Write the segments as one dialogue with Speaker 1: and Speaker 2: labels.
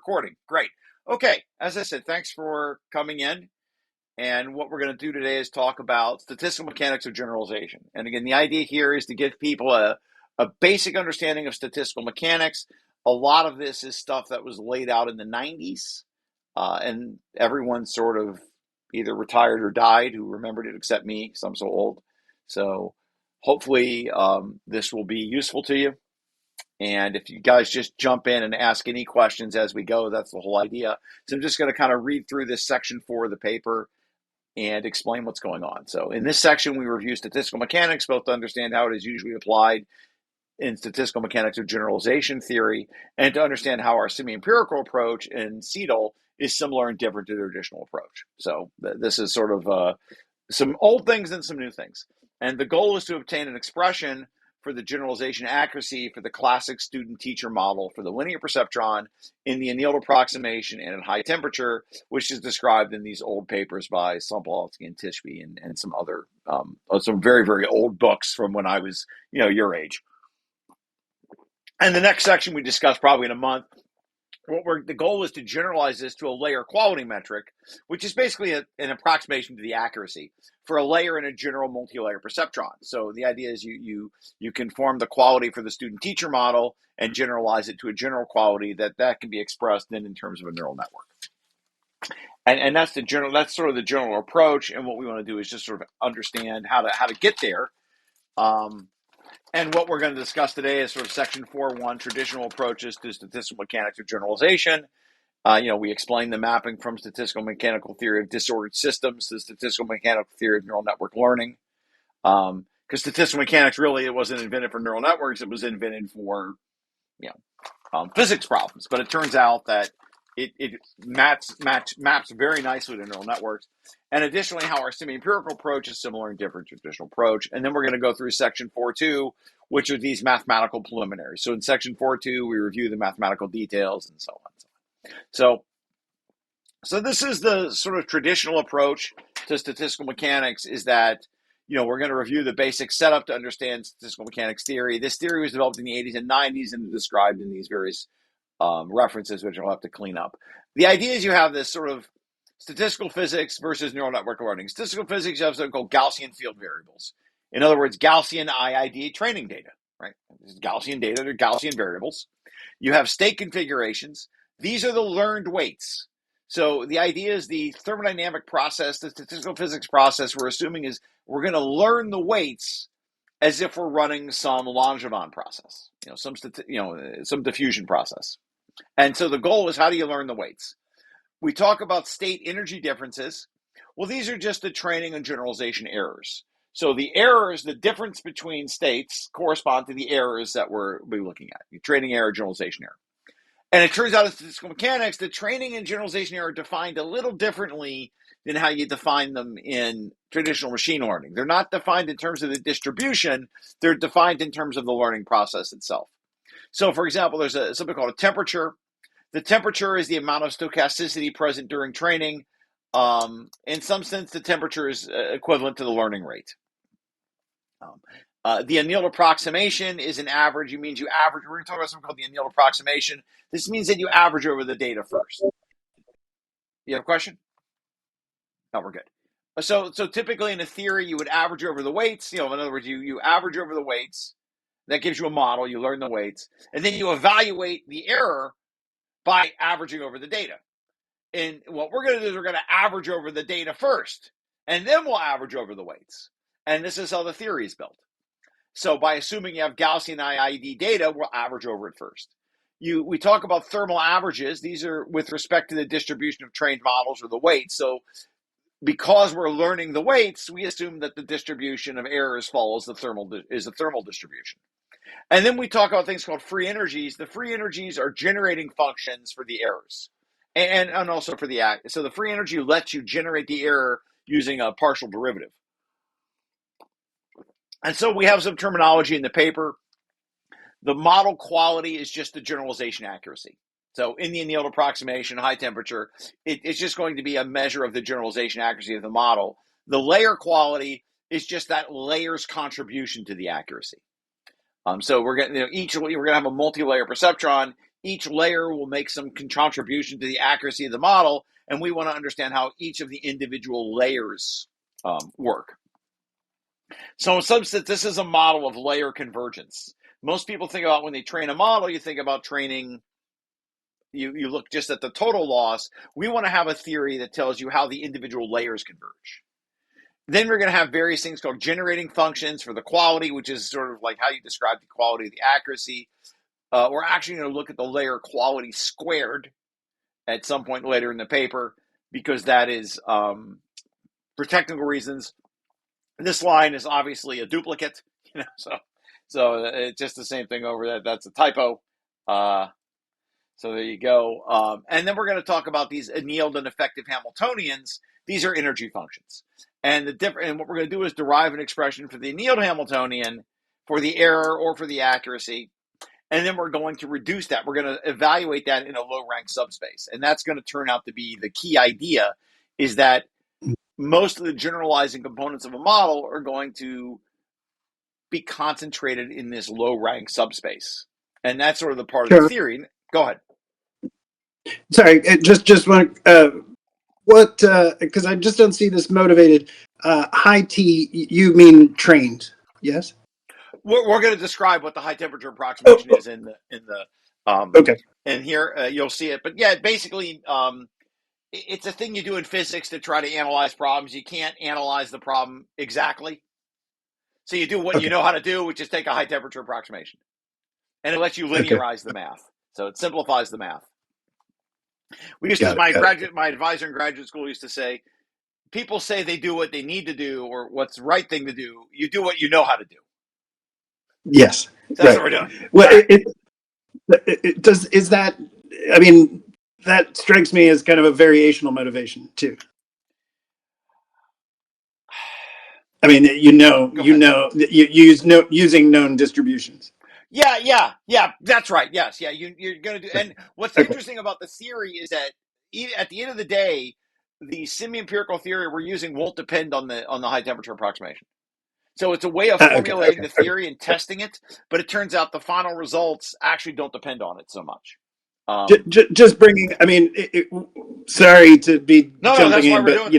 Speaker 1: recording. Great. Okay, as I said, thanks for coming in. And what we're going to do today is talk about statistical mechanics of generalization. And again, the idea here is to give people a basic understanding of statistical mechanics. A lot of this is stuff that was laid out in the 90s, and everyone sort of either retired or died who remembered it except me, because I'm so old. So hopefully this will be useful to you. And if you guys just jump in and ask any questions as we go, that's the whole idea. So I'm just going to kind of read through this section 4 of the paper and explain what's going on. So in this section, we review statistical mechanics, both to understand how it is usually applied in statistical mechanics of generalization theory, and to understand how our semi-empirical approach in SETOL is similar and different to the traditional approach. So this is sort of some old things and some new things. And the goal is to obtain an expression for the generalization accuracy for the classic student-teacher model for the linear perceptron in the annealed approximation and at high temperature, which is described in these old papers by Sobolewski and Tishby and some other, some very, very old books from when I was, your age. And the next section we discuss probably in a month. The goal is to generalize this to a layer quality metric, which is basically an approximation to the accuracy for a layer in a general multi-layer perceptron. So the idea is you conform the quality for the student-teacher model and generalize it to a general quality that can be expressed then in terms of a neural network. And that's sort of the general approach. And what we want to do is just sort of understand how to get there. And what we're going to discuss today is sort of section 4.1, traditional approaches to statistical mechanics of generalization. We explain the mapping from statistical mechanical theory of disordered systems to statistical mechanical theory of neural network learning. Because statistical mechanics really, it wasn't invented for neural networks. It was invented for, physics problems. But it turns out that it maps very nicely to neural networks. And additionally, how our semi-empirical approach is similar and different to the traditional approach. And then we're going to go through section 4.2, which are these mathematical preliminaries. So in section 4.2, we review the mathematical details and so on. So this is the sort of traditional approach to statistical mechanics, is that, we're going to review the basic setup to understand statistical mechanics theory. This theory was developed in the 80s and 90s and described in these various references, which I'll have to clean up. The idea is you have this sort of statistical physics versus neural network learning. Statistical physics, you have something called Gaussian field variables. In other words, Gaussian IID training data, right? This is Gaussian data, they're Gaussian variables. You have state configurations. These are the learned weights. So the idea is the thermodynamic process, the statistical physics process we're assuming is we're going to learn the weights as if we're running some Langevin process, some diffusion process. And so the goal is, how do you learn the weights? We talk about state energy differences. Well, these are just the training and generalization errors. So the errors, the difference between states, correspond to the errors that we'll be looking at, the training error, generalization error. And it turns out in statistical mechanics, the training and generalization error are defined a little differently than how you define them in traditional machine learning. They're not defined in terms of the distribution. They're defined in terms of the learning process itself. So, for example, there's something called a temperature. The temperature is the amount of stochasticity present during training. In some sense, the temperature is equivalent to the learning rate. The annealed approximation is an average. It means you average. We're going to talk about something called the annealed approximation. This means that you average over the data first. You have a question? No, we're good. So typically in a theory, you would average over the weights. In other words, you average over the weights. That gives you a model. You learn the weights. And then you evaluate the error by averaging over the data. And what we're going to do is we're going to average over the data first, and then we'll average over the weights. And this is how the theory is built. So by assuming you have Gaussian IID data, we'll average over it first. We talk about thermal averages. These are with respect to the distribution of trained models or the weights. So because we're learning the weights, we assume that the distribution of errors follows the thermal distribution. And then we talk about things called free energies. The free energies are generating functions for the errors and also for the act. So the free energy lets you generate the error using a partial derivative. And so we have some terminology in the paper. The model quality is just the generalization accuracy. So in the annealed approximation, high temperature, it's just going to be a measure of the generalization accuracy of the model. The layer quality is just that layer's contribution to the accuracy. So we're going to have a multi-layer perceptron. each layer will make some contribution to the accuracy of the model, and we want to understand how each of the individual layers work. So in some sense, this is a model of layer convergence. Most people think about when they train a model, you think about training, you look just at the total loss. We want to have a theory that tells you how the individual layers converge. Then we're going to have various things called generating functions for the quality, which is sort of like how you describe the quality of the accuracy. We're actually going to look at the layer quality squared at some point later in the paper, because that is, for technical reasons, this line is obviously a duplicate, so it's just the same thing over there. That's a typo. So there you go. And then we're going to talk about these annealed and effective Hamiltonians. These are energy functions. And what we're going to do is derive an expression for the annealed Hamiltonian, for the error or for the accuracy. And then we're going to reduce that. We're going to evaluate that in a low-rank subspace. And that's going to turn out to be the key idea, is that most of the generalizing components of a model are going to be concentrated in this low-rank subspace. And that's sort of the part of the theory. Go ahead.
Speaker 2: Sorry, just want what, because I just don't see this motivated. High T, you mean trained? Yes.
Speaker 1: We're going to describe what the high temperature approximation is in the
Speaker 2: okay.
Speaker 1: And here you'll see it. But yeah, basically, it's a thing you do in physics to try to analyze problems. You can't analyze the problem exactly, so you do what you know how to do, which is take a high temperature approximation, and it lets you linearize the math. So it simplifies the math. We used to, my advisor in graduate school used to say, people say they do what they need to do or what's the right thing to do. You do what you know how to do.
Speaker 2: Yes,
Speaker 1: so that's what we're doing.
Speaker 2: Well, it does. Is that? I mean, that strikes me as kind of a variational motivation too. I mean, you use using known distributions.
Speaker 1: Yeah, that's right. Yes, yeah, you're going to do. And what's interesting about the theory is that at the end of the day, the semi-empirical theory we're using won't depend on the high temperature approximation. So it's a way of formulating the theory and testing it, but it turns out the final results actually don't depend on it so much.
Speaker 2: Just bringing. I mean, sorry to be jumping in, but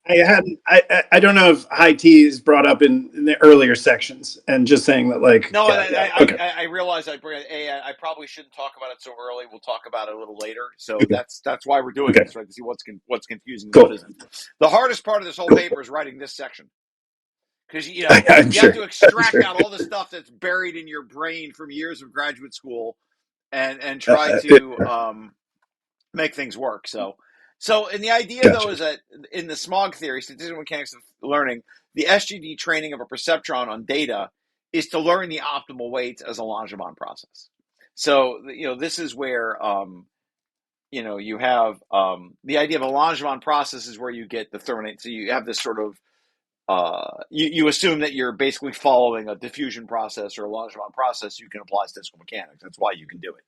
Speaker 2: I don't know if high T is brought up in the earlier sections, and just saying that, like,
Speaker 1: I realize I probably shouldn't talk about it so early. We'll talk about it a little later. So that's why we're doing this, right? To see what's confusing, what isn't. The hardest part of this whole paper is writing this section, because you have to extract out all the stuff that's buried in your brain from years of graduate school, and try to make things work. So and the idea though is that in the SMOG theory, statistical mechanics of learning, the SGD training of a perceptron on data is to learn the optimal weights as a Langevin process. So this is where you have the idea of a Langevin process is where you get the thermodynamic. So you have this sort of you assume that you're basically following a diffusion process or a Langevin process. You can apply statistical mechanics. That's why you can do it.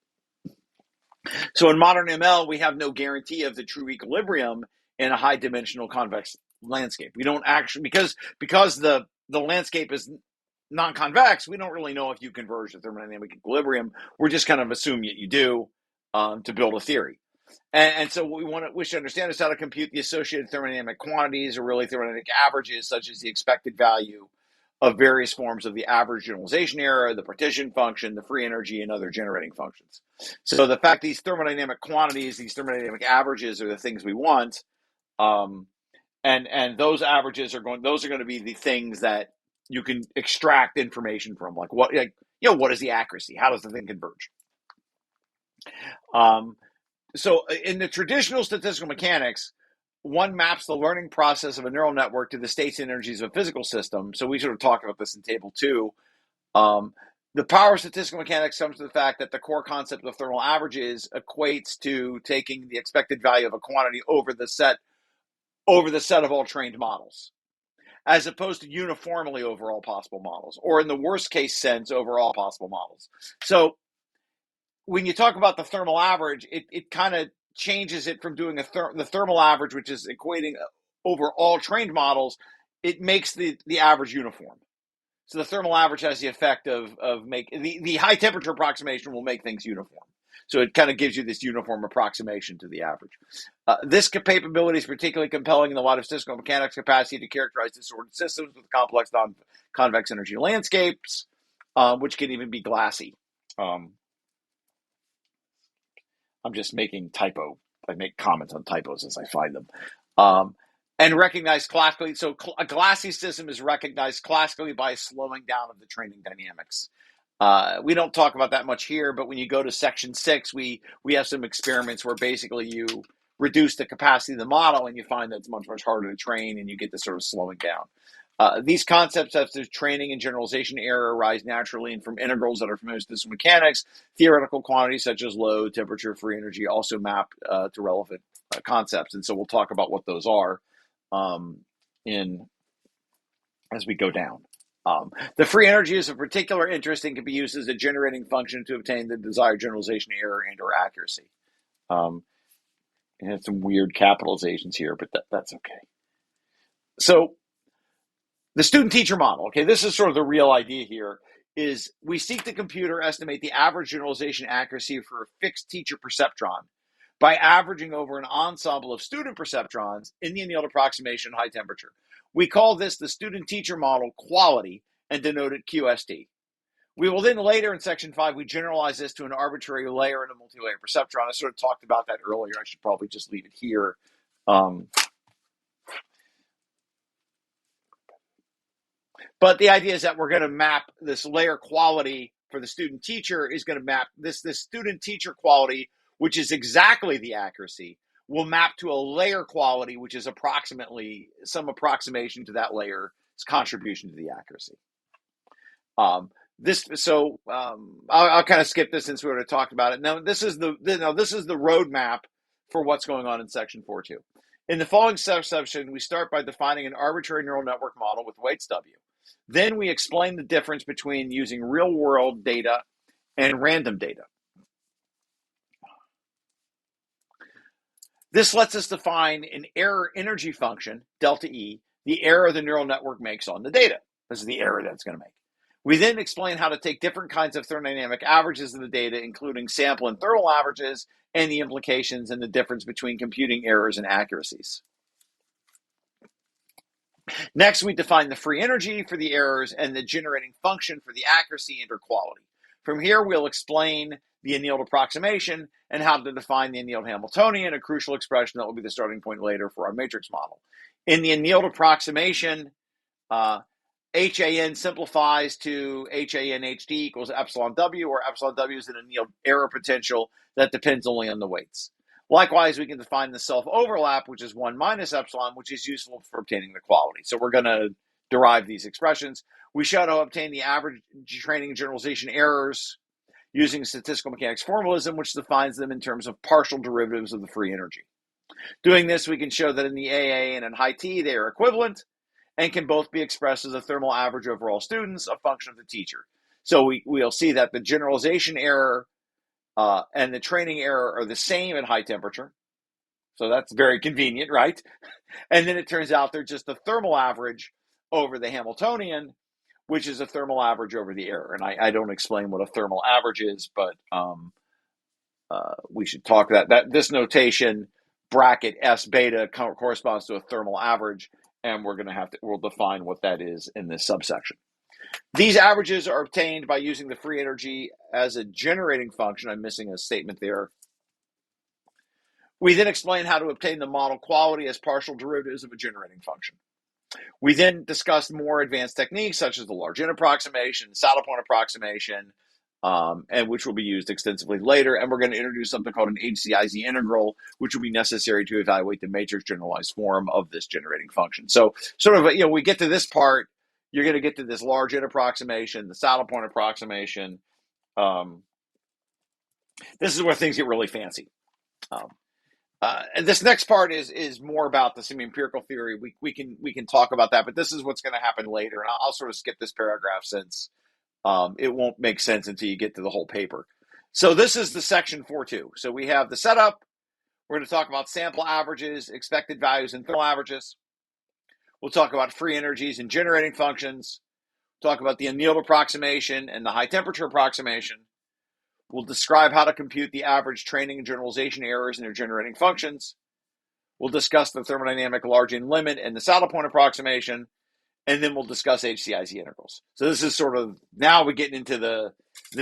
Speaker 1: So in modern ML, we have no guarantee of the true equilibrium in a high dimensional convex landscape. We don't actually, because the landscape is non-convex, we don't really know if you converge to thermodynamic equilibrium. We're just kind of assuming that you do to build a theory. And so what we should understand is how to compute the associated thermodynamic quantities, or really thermodynamic averages, such as the expected value of various forms of the average generalization error, the partition function, the free energy, and other generating functions. So the fact these thermodynamic quantities, these thermodynamic averages, are the things we want, and those averages are going to be the things that you can extract information from, like what is the accuracy? How does the thing converge? So in the traditional statistical mechanics, one maps the learning process of a neural network to the states and energies of a physical system. So we sort of talked about this in table 2. The power of statistical mechanics comes to the fact that the core concept of thermal averages equates to taking the expected value of a quantity over the set of all trained models, as opposed to uniformly over all possible models, or in the worst case sense, over all possible models. So when you talk about the thermal average, it kind of changes it from doing the thermal average, which is equating over all trained models. It makes the average uniform. So the thermal average has the effect of make the high temperature approximation will make things uniform. So it kind of gives you this uniform approximation to the average. This capability is particularly compelling in the light of statistical mechanics' capacity to characterize disordered systems with complex non-convex energy landscapes, which can even be glassy. I'm just making I make comments on typos as I find them. And recognized classically, so a glassy system is recognized classically by a slowing down of the training dynamics. We don't talk about that much here, but when you go to section 6, we have some experiments where basically you reduce the capacity of the model and you find that it's much, much harder to train and you get this sort of slowing down. These concepts such as training and generalization error arise naturally and from integrals that are familiar with statistical mechanics. Theoretical quantities such as load, temperature, free energy also map to relevant concepts. And so we'll talk about what those are as we go down. The free energy is of particular interest and can be used as a generating function to obtain the desired generalization error and or accuracy. It had some weird capitalizations here, but that's okay. So the student-teacher model, okay, this is sort of the real idea here, is we seek the computer estimate the average generalization accuracy for a fixed teacher perceptron by averaging over an ensemble of student perceptrons in the annealed approximation high temperature. We call this the student-teacher model quality and denote it QST. We will then later in section 5, we generalize this to an arbitrary layer and a multi-layer perceptron. I sort of talked about that earlier. I should probably just leave it here. But the idea is that we're going to map this layer quality for the student teacher is going to map this student teacher quality, which is exactly the accuracy, will map to a layer quality, which is approximately some approximation to that layer's contribution to the accuracy. I'll kind of skip this since we already talked about it. Now, this is the roadmap for what's going on in section 4.2. In the following section, we start by defining an arbitrary neural network model with weights W. Then we explain the difference between using real-world data and random data. This lets us define an error energy function, delta E, the error the neural network makes on the data. This is the error that it's going to make. We then explain how to take different kinds of thermodynamic averages of the data, including sample and thermal averages, and the implications and the difference between computing errors and accuracies. Next, we define the free energy for the errors and the generating function for the accuracy and or quality. From here, we'll explain the annealed approximation and how to define the annealed Hamiltonian, a crucial expression that will be the starting point later for our matrix model. In the annealed approximation, HAN simplifies to HANHD equals epsilon W, where epsilon W is an annealed error potential that depends only on the weights. Likewise, we can define the self-overlap, which is 1 minus epsilon, which is useful for obtaining the quality. So we're going to derive these expressions. We show how to obtain the average training generalization errors using statistical mechanics formalism, which defines them in terms of partial derivatives of the free energy. Doing this, we can show that in the AA and in high T, they are equivalent and can both be expressed as a thermal average over all students, a function of the teacher. So we'll see that the generalization error and the training error are the same at high temperature. So that's very convenient, right? And then it turns out they're just the thermal average over the Hamiltonian, which is a thermal average over the error. And I don't explain what a thermal average is, but we should talk that this notation bracket S beta corresponds to a thermal average, and we'll define what that is in this subsection. These averages are obtained by using the free energy as a generating function. I'm missing a statement there. We then explain how to obtain the model quality as partial derivatives of a generating function. We then discuss more advanced techniques such as the large N approximation, saddle point approximation, and which will be used extensively later. And we're going to introduce something called an HCIZ integral, which will be necessary to evaluate the matrix generalized form of this generating function. So sort of, we get to this part, you're going to get to this large N approximation, the saddle point approximation. This is where things get really fancy. And this next part is more about the semi-empirical theory. We can talk about that, but this is what's going to happen later. And I'll sort of skip this paragraph since it won't make sense until you get to the whole paper. So this is the section 4.2. So we have the setup. We're going to talk about sample averages, expected values, and thermal averages. We'll talk about free energies and generating functions. We'll talk about the annealed approximation and the high temperature approximation. We'll describe how to compute the average training and generalization errors in their generating functions. We'll discuss the thermodynamic large N limit and the saddle point approximation. And then we'll discuss HCIZ integrals. So this is sort of, now we're getting into the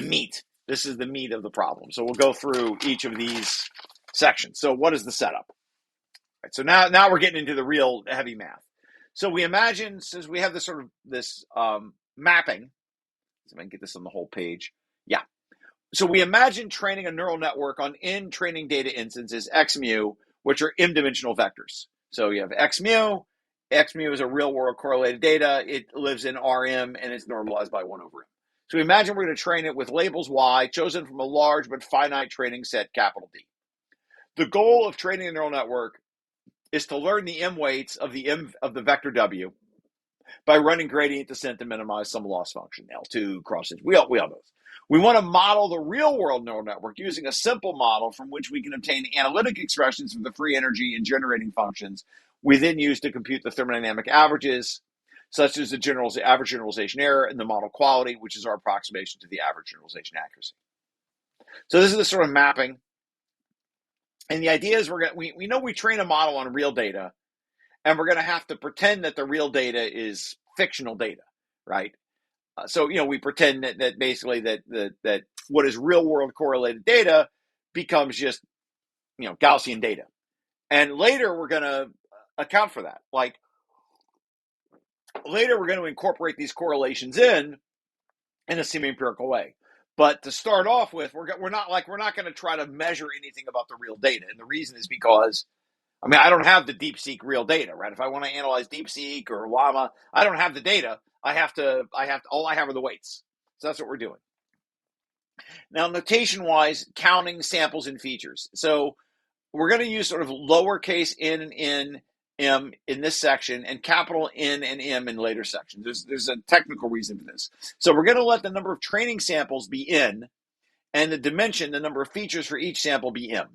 Speaker 1: meat. This is the meat of the problem. So we'll go through each of these sections. So what is the setup? Right, so now we're getting into the real heavy math. So we imagine, since we have this sort of this mapping, so I can get this on the whole page. Yeah. So we imagine training a neural network on n training data instances, x mu, which are m-dimensional vectors. So you have x mu. X mu is a real-world correlated data. It lives in Rm, and it's normalized by 1 over m. So we imagine we're going to train it with labels y, chosen from a large but finite training set, capital D. The goal of training a neural network is to learn the m weights of the vector w by running gradient descent to minimize some loss function, L2 crosses. We all know this. We want to model the real-world neural network using a simple model from which we can obtain analytic expressions for the free energy and generating functions we then use to compute the thermodynamic averages, such as the average generalization error and the model quality, which is our approximation to the average generalization accuracy. So this is the sort of mapping. And the idea is we know we train a model on real data, and we're going to have to pretend that the real data is fictional data, right? So we pretend that basically that what is real world correlated data becomes just Gaussian data, and later we're going to account for that. Like later we're going to incorporate these correlations in a semi-empirical way. But to start off with, we're not going to try to measure anything about the real data, and the reason is because I don't have the DeepSeek real data, right? If I want to analyze DeepSeek or Llama, I don't have the data. All I have are the weights. So that's what we're doing. Now, notation-wise, counting samples and features. So we're going to use sort of lowercase n and n, m in this section, and capital N and m in later sections. There's a technical reason for this. So we're going to let the number of training samples be n, and the dimension, the number of features for each sample, be m.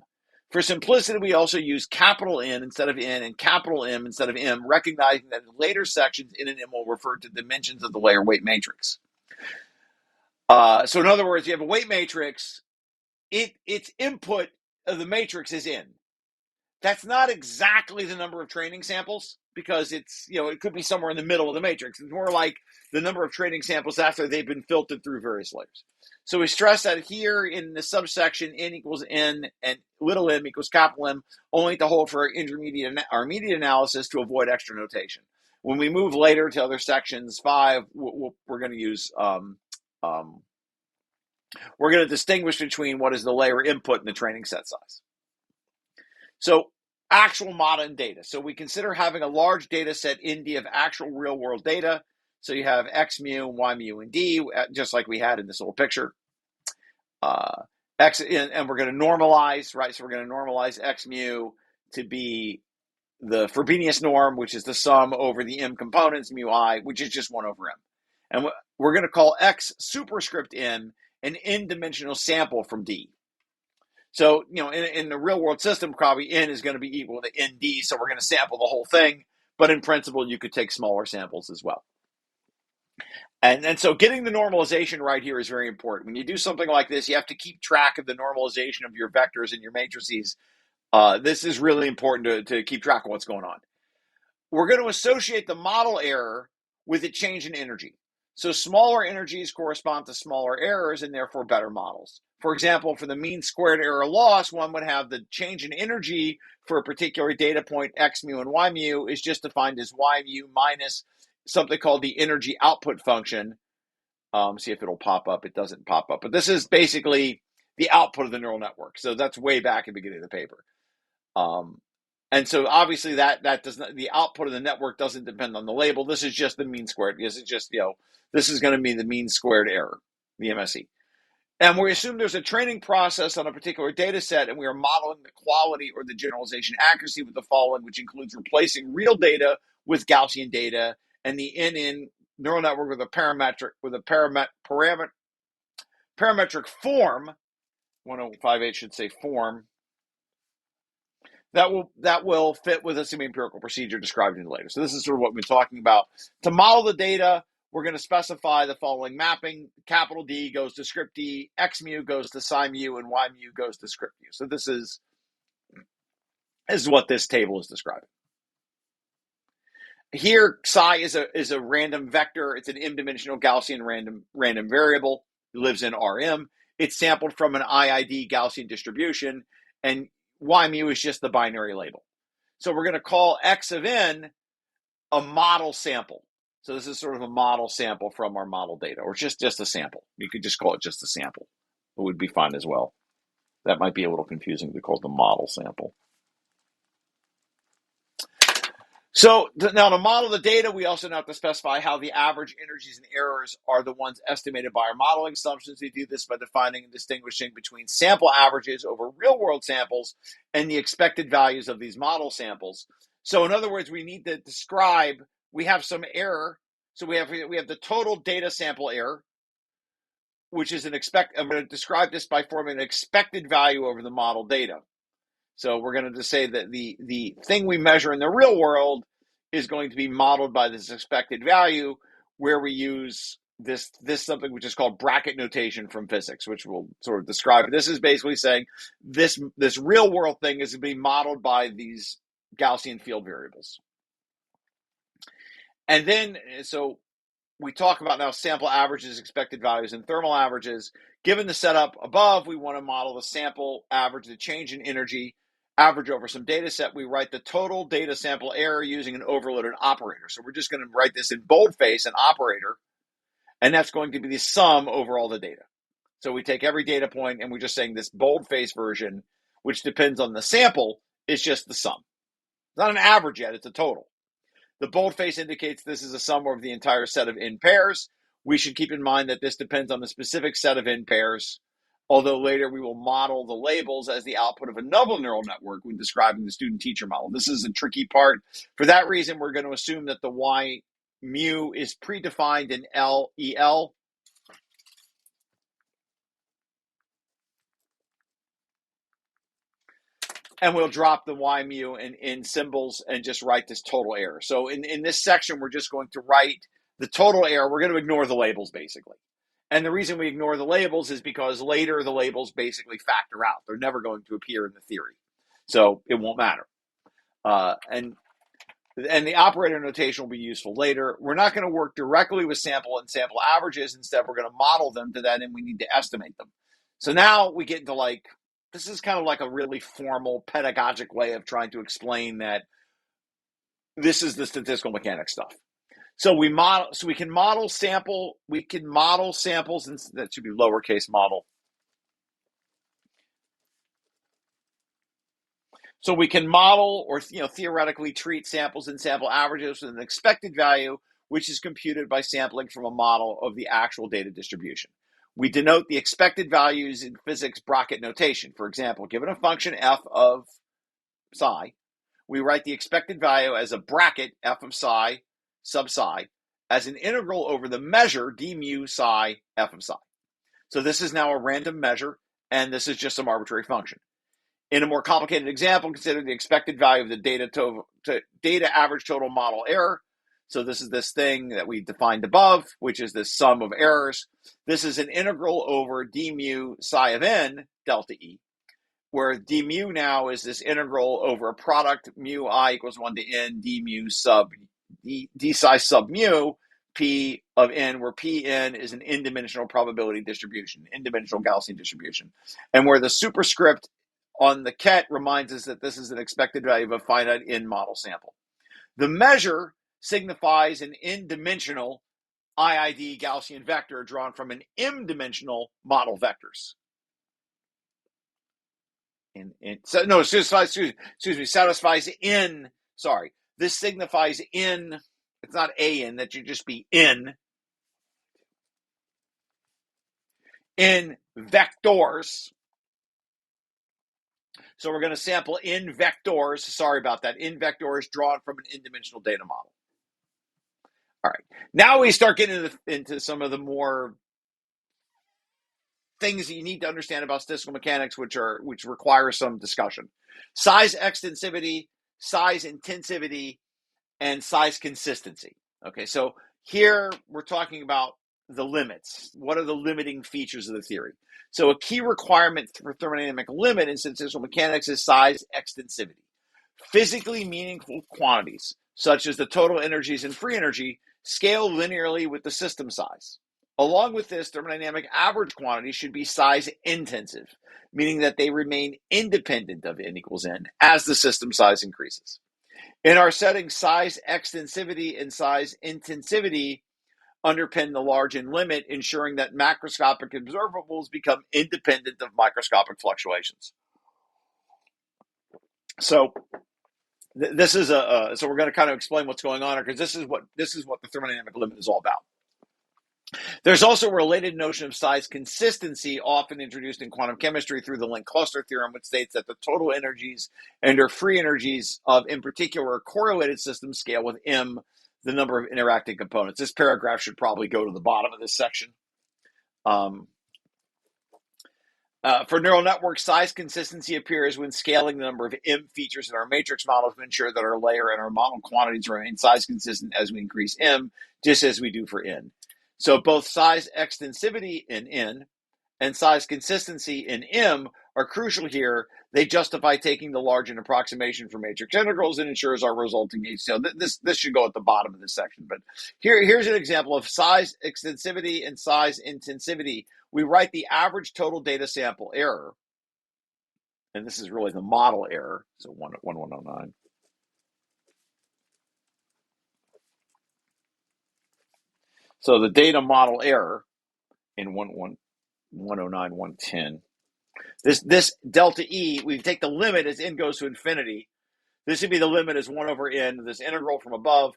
Speaker 1: For simplicity, we also use capital N instead of N and capital M instead of M, recognizing that in later sections, N and M will refer to dimensions of the layer weight matrix. So in other words, you have a weight matrix. Its input of the matrix is N. That's not exactly the number of training samples, because it's, it could be somewhere in the middle of the matrix. It's more like the number of training samples after they've been filtered through various layers. So we stress that here in the subsection, n equals n and little m equals capital M, only to hold for our immediate analysis to avoid extra notation. When we move later to other sections, 5, we're going to use, we're going to distinguish between what is the layer input and the training set size. So actual modern data. So we consider having a large data set in D of actual real world data. So you have X mu, Y mu, and D, just like we had in this little picture. And we're going to normalize, right? So we're going to normalize X mu to be the Frobenius norm, which is the sum over the M components, mu I, which is just 1 over M. And we're going to call X superscript M an n-dimensional sample from D. So, in the real world system, probably n is going to be equal to nd, so we're going to sample the whole thing. But in principle, you could take smaller samples as well. And so getting the normalization right here is very important. When you do something like this, you have to keep track of the normalization of your vectors and your matrices. This is really important to keep track of what's going on. We're going to associate the model error with a change in energy. So smaller energies correspond to smaller errors and therefore better models. For example, for the mean squared error loss, one would have the change in energy for a particular data point, X mu and Y mu, is just defined as Y mu minus something called the energy output function. See if it'll pop up. It doesn't pop up. But this is basically the output of the neural network. So that's way back at the beginning of the paper. And so obviously that does not, the output of the network doesn't depend on the label. This is just the mean squared. This is just, this is going to be the mean squared error, the MSE. And we assume there's a training process on a particular data set, and we are modeling the quality or the generalization accuracy with the following, which includes replacing real data with Gaussian data, and the NN neural network with a parametric form. 1058 should say form. That will fit with a semi-empirical procedure described in later. So this is sort of what we're talking about. To model the data, we're going to specify the following mapping. Capital D goes to script D, X mu goes to psi mu, and Y mu goes to script mu. So this is what this table is describing. Here, psi is a random vector. It's an m-dimensional Gaussian random variable. It lives in Rm. It's sampled from an IID Gaussian distribution, and Y mu is just the binary label. So we're going to call X of n a model sample. So this is sort of a model sample from our model data, or just a sample. You could just call it just a sample. It would be fine as well. That might be a little confusing to call it the model sample. So now to model the data, we also have to specify how the average energies and errors are the ones estimated by our modeling assumptions. We do this by defining and distinguishing between sample averages over real-world samples and the expected values of these model samples. So in other words, we need to describe, we have some error. So we have the total data sample error, which is I'm going to describe this by forming an expected value over the model data. So we're going to just say that the thing we measure in the real world is going to be modeled by this expected value, where we use this something which is called bracket notation from physics, which we'll sort of describe. This is basically saying this real world thing is to be modeled by these Gaussian field variables. And then, so we talk about now sample averages, expected values, and thermal averages. Given the setup above, we want to model the sample average, the change in energy, average over some data set. We write the total data sample error using an overloaded operator. So we're just going to write this in boldface, an operator, and that's going to be the sum over all the data. So we take every data point, and we're just saying this boldface version, which depends on the sample, is just the sum. It's not an average yet, it's a total. The boldface indicates this is a sum of the entire set of n pairs. We should keep in mind that this depends on the specific set of n pairs, although later we will model the labels as the output of another neural network when describing the student-teacher model. This is a tricky part. For that reason, we're going to assume that the Y mu is predefined in LEL. And we'll drop the Y mu in symbols and just write this total error. So in this section, we're just going to write the total error. We're going to ignore the labels, basically. And the reason we ignore the labels is because later the labels basically factor out. They're never going to appear in the theory. So it won't matter. And the operator notation will be useful later. We're not going to work directly with sample and sample averages. Instead, we're going to model them to that, and we need to estimate them. So now we get into this is kind of like a really formal pedagogic way of trying to explain that this is the statistical mechanics stuff. So we can model samples, and that should be lowercase model. So we can model or theoretically treat samples and sample averages with an expected value, which is computed by sampling from a model of the actual data distribution. We denote the expected values in physics bracket notation. For example, given a function f of psi, we write the expected value as a bracket f of psi sub psi as an integral over the measure d mu psi f of psi. So this is now a random measure, and this is just some arbitrary function. In a more complicated example, consider the expected value of the data average total model error. So this is this thing that we defined above, which is this sum of errors. This is an integral over d mu psi of n delta E, where d mu now is this integral over a product mu I equals 1 to n d mu sub d psi sub mu p of n, where pn is an n-dimensional probability distribution, n-dimensional Gaussian distribution, and where the superscript on the ket reminds us that this is an expected value of a finite n model sample. The measure signifies an n-dimensional IID Gaussian vector drawn from an m-dimensional model vectors. Satisfies n. Sorry, this signifies n. It's not an, that should just be n vectors. So we're going to sample n vectors. Sorry about that. N vectors drawn from an n-dimensional data model. All right. Now we start getting into some of the more things that you need to understand about statistical mechanics, which require some discussion. Size extensivity, size intensivity, and size consistency. Okay, so here we're talking about the limits. What are the limiting features of the theory? So a key requirement for thermodynamic limit in statistical mechanics is size extensivity. Physically meaningful quantities, such as the total energies and free energy, scale linearly with the system size. Along with this, thermodynamic average quantities should be size intensive, meaning that they remain independent of n equals n as the system size increases. In our setting, size extensivity and size intensivity underpin the large n limit, ensuring that macroscopic observables become independent of microscopic fluctuations. So this is so we're going to kind of explain what's going on here, because this is what the thermodynamic limit is all about. There's also a related notion of size consistency, often introduced in quantum chemistry through the link cluster theorem, which states that the total energies and or free energies of, in particular, a correlated system scale with m, the number of interacting components. This paragraph should probably go to the bottom of this section. For neural networks, size consistency appears when scaling the number of m features in our matrix models to ensure that our layer and our model quantities remain size consistent as we increase m, just as we do for n. So both size extensivity in n and size consistency in m are crucial here. They justify taking the large n approximation for matrix integrals and ensures our resulting H. So this should go at the bottom of this section. But here's an example of size extensivity and size intensivity. We write the average total data sample error, and this is really the model error. So 1109. So the data model error in 109, 110. This delta E, we take the limit as n goes to infinity. This would be the limit as 1 over n, this integral from above.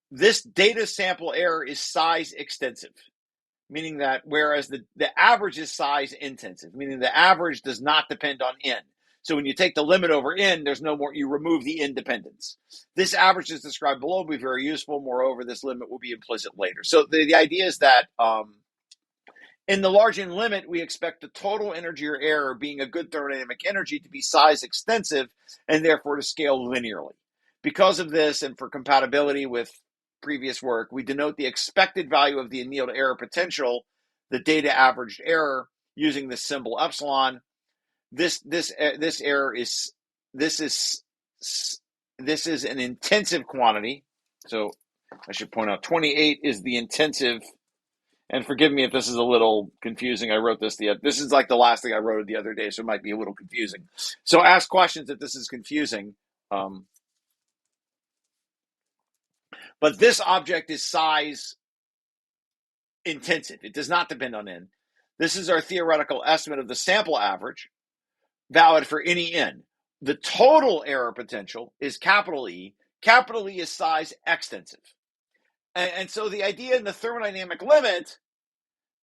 Speaker 1: This data sample error is size extensive, meaning that whereas the average is size intensive, meaning the average does not depend on n. So when you take the limit over n, there's no more, you remove the independence. This average is described below will be very useful. Moreover, this limit will be implicit later. So the idea is that in the large n limit, we expect the total energy or error, being a good thermodynamic energy, to be size extensive and therefore to scale linearly. Because of this, and for compatibility with previous work, we denote the expected value of the annealed error potential, the data averaged error, using the symbol epsilon. This error is an intensive quantity. So I should point out 28 is the intensive. And forgive me if this is a little confusing. I wrote this this is like the last thing I wrote the other day, so it might be a little confusing. So ask questions if this is confusing. But this object is size intensive. It does not depend on n. This is our theoretical estimate of the sample average, valid for any n. The total error potential is capital E. Capital E is size extensive. And so the idea in the thermodynamic limit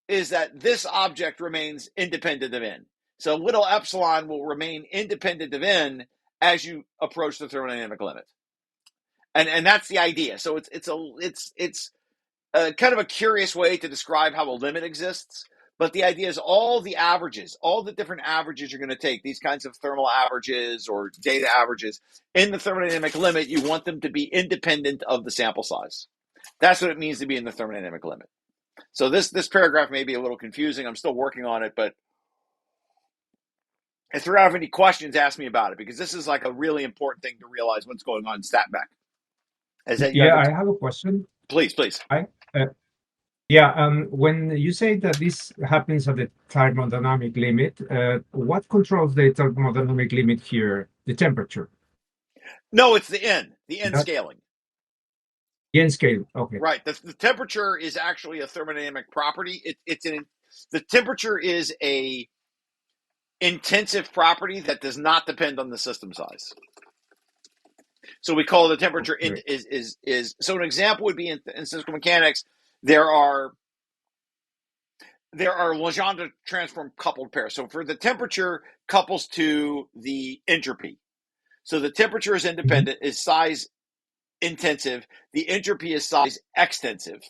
Speaker 1: is that this object remains independent of n. So little epsilon will remain independent of n as you approach the thermodynamic limit. And that's the idea. So it's a kind of a curious way to describe how a limit exists. But the idea is all the averages, all the different averages you're going to take, these kinds of thermal averages or data averages, in the thermodynamic limit, you want them to be independent of the sample size. That's what it means to be in the thermodynamic limit. So this paragraph may be a little confusing. I'm still working on it, but if you have any questions, ask me about it, because this is like a really important thing to realize what's going on in StatMech.
Speaker 3: I have a question.
Speaker 1: Please.
Speaker 3: When you say that this happens at the thermodynamic limit, what controls the thermodynamic limit here? The temperature?
Speaker 1: No, it's the n scaling.
Speaker 3: The n scale, okay.
Speaker 1: Right. The temperature is actually a thermodynamic property. The temperature is a intensive property that does not depend on the system size. So we call the temperature is so an example would be in statistical mechanics. There are Legendre transform coupled pairs. So for the temperature couples to the entropy. So the temperature is independent, is size intensive. The entropy is size extensive.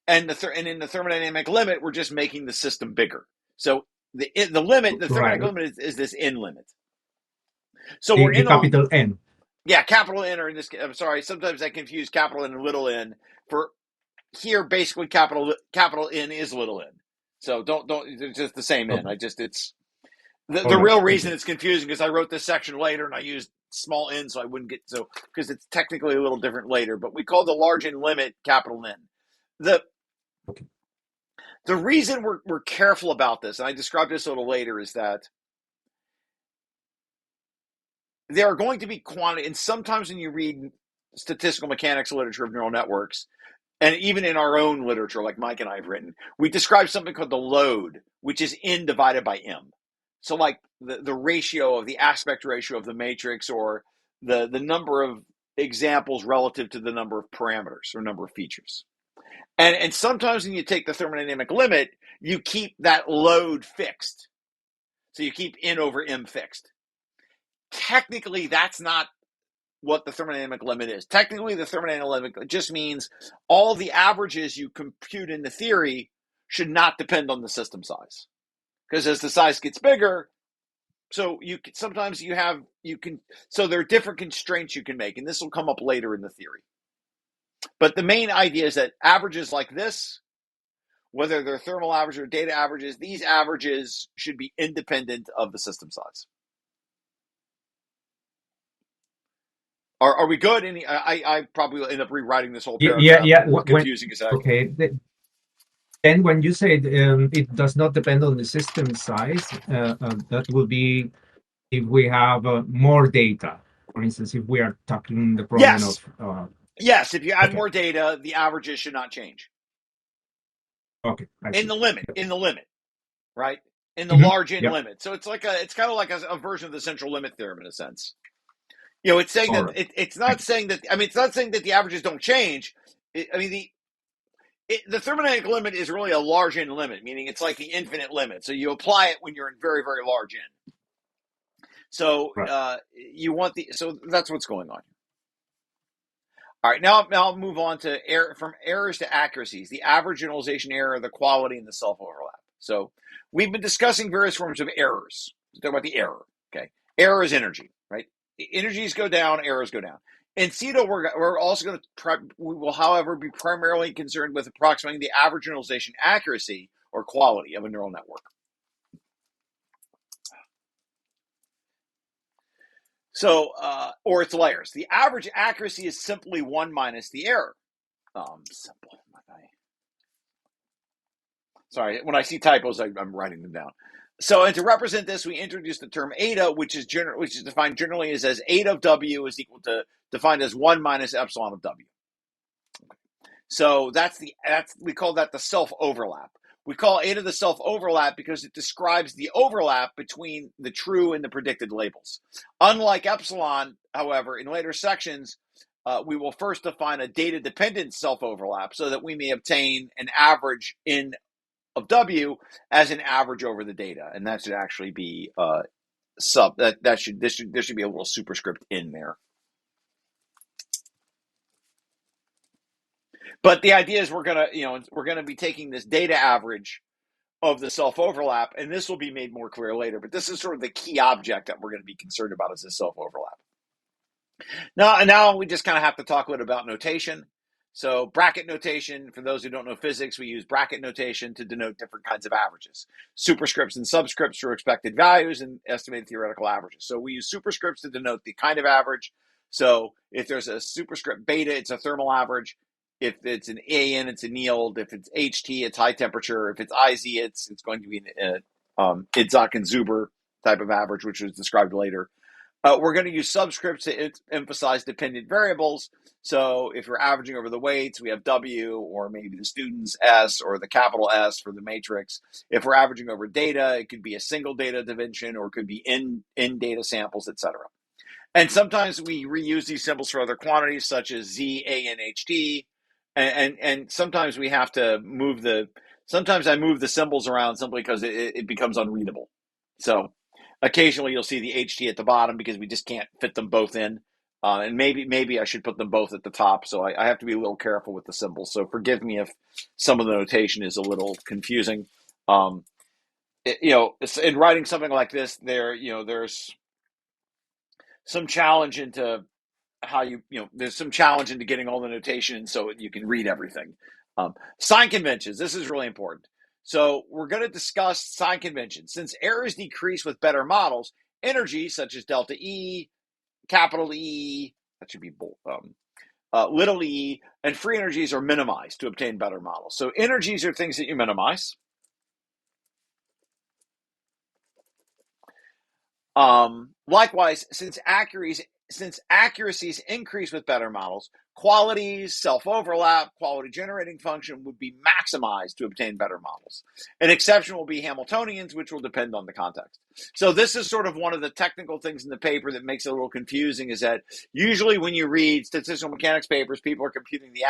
Speaker 1: And in the thermodynamic limit, we're just making the system bigger. So the limit, the thermodynamic limit is this n limit. So we're in
Speaker 3: capital N.
Speaker 1: Yeah, capital N, or in this. I'm sorry. Sometimes I confuse capital N and little n. here basically capital N is little n. So don't it's just the same n.
Speaker 3: Okay.
Speaker 1: It's the
Speaker 3: All right.
Speaker 1: real reason
Speaker 3: Okay.
Speaker 1: it's confusing because I wrote this section later and I used small n so I wouldn't get because it's technically a little different later. But we call the large n limit capital N. The
Speaker 3: Okay.
Speaker 1: the reason we're careful about this, and I described this a little later, is that there are going to be quantity, and sometimes when you read statistical mechanics literature of neural networks, and even in our own literature, like Mike and I have written, we describe something called the load, which is n divided by m. So like the ratio of the aspect ratio of the matrix, or the number of examples relative to the number of parameters or number of features. And sometimes when you take the thermodynamic limit, you keep that load fixed. So you keep n over m fixed. Technically, that's not what the thermodynamic limit is. Technically, the thermodynamic limit just means all the averages you compute in the theory should not depend on the system size. Because as the size gets bigger, so so there are different constraints you can make, and this will come up later in the theory. But the main idea is that averages like this, whether they're thermal averages or data averages, these averages should be independent of the system size. Are we good? I probably will end up rewriting this whole
Speaker 3: Yeah.
Speaker 1: paragraph.
Speaker 3: Yeah.
Speaker 1: A little confusing as heck.
Speaker 3: Okay. Then when you say it does not depend on the system size, that will be if we have more data. For instance, if we are tackling the problem
Speaker 1: Yes.
Speaker 3: of
Speaker 1: Yes. If you add
Speaker 3: okay.
Speaker 1: more data, the averages should not change.
Speaker 3: Okay, I
Speaker 1: In
Speaker 3: see.
Speaker 1: the limit.
Speaker 3: Yep.
Speaker 1: In the limit. Right? In the
Speaker 3: Mhm.
Speaker 1: large n
Speaker 3: Yep.
Speaker 1: limit. So it's kind of like a version of the central limit theorem in a sense. You know, it's saying
Speaker 3: All
Speaker 1: that
Speaker 3: right.
Speaker 1: it's not saying that. I mean, it's not saying that the averages don't change. The thermodynamic limit is really a large n limit, meaning it's like the infinite limit. So you apply it when you're in very, very large n. So
Speaker 3: Right.
Speaker 1: so that's what's going on. All right, now I'll move on to from errors to accuracies, the average generalization error, the quality, and the self-overlap. So we've been discussing various forms of errors. Let's talk about the error. Okay, error is energy, right? Energies go down, errors go down. In SETOL, we're also going to we will, however, be primarily concerned with approximating the average generalization accuracy or quality of a neural network. So, or its layers. The average accuracy is simply 1 minus the error. Simple. Sorry, when I see typos, I'm writing them down. So, and to represent this, we introduced the term eta, which is defined generally as eta of W is equal to defined as 1 minus epsilon of W. So we call that the self overlap. We call eta the self overlap because it describes the overlap between the true and the predicted labels. Unlike epsilon, however, in later sections, we will first define a data dependent self overlap so that we may obtain an average of W as an average over the data, and that should actually be there should be a little superscript in there. But the idea is we're gonna be taking this data average of the self overlap, and this will be made more clear later. But this is sort of the key object that we're going to be concerned about is this self overlap. Now we just kind of have to talk a little about notation. So bracket notation, for those who don't know physics, we use bracket notation to denote different kinds of averages. Superscripts and subscripts for expected values and estimated theoretical averages. So we use superscripts to denote the kind of average. So if there's a superscript beta, it's a thermal average. If it's an AN, it's a yield. If it's HT, it's high temperature. If it's IZ, it's going to be an Itzhak and Zuber type of average, which was described later. We're going to use subscripts to emphasize dependent variables. So if you're averaging over the weights, we have W, or maybe the student's S, or the capital S for the matrix. If we're averaging over data, it could be a single data dimension, or it could be in data samples, etc. And sometimes we reuse these symbols for other quantities, such as Z, A, and HT. And sometimes we have to sometimes I move the symbols around simply because it becomes unreadable. So occasionally you'll see the HT at the bottom because we just can't fit them both in. And maybe I should put them both at the top. So I have to be a little careful with the symbols. So forgive me if some of the notation is a little confusing. In writing something like this, there's some challenge into there's some challenge into getting all the notation so you can read everything. Sign conventions. This is really important. So we're going to discuss sign conventions. Since errors decrease with better models, energy such as delta E, capital E, that should be little e, and free energies are minimized to obtain better models. So energies are things that you minimize. Likewise, since accuracies increase with better models, qualities, self-overlap, quality generating function would be maximized to obtain better models. An exception will be Hamiltonians, which will depend on the context. So this is sort of one of the technical things in the paper that makes it a little confusing, is that usually when you read statistical mechanics papers, people are computing the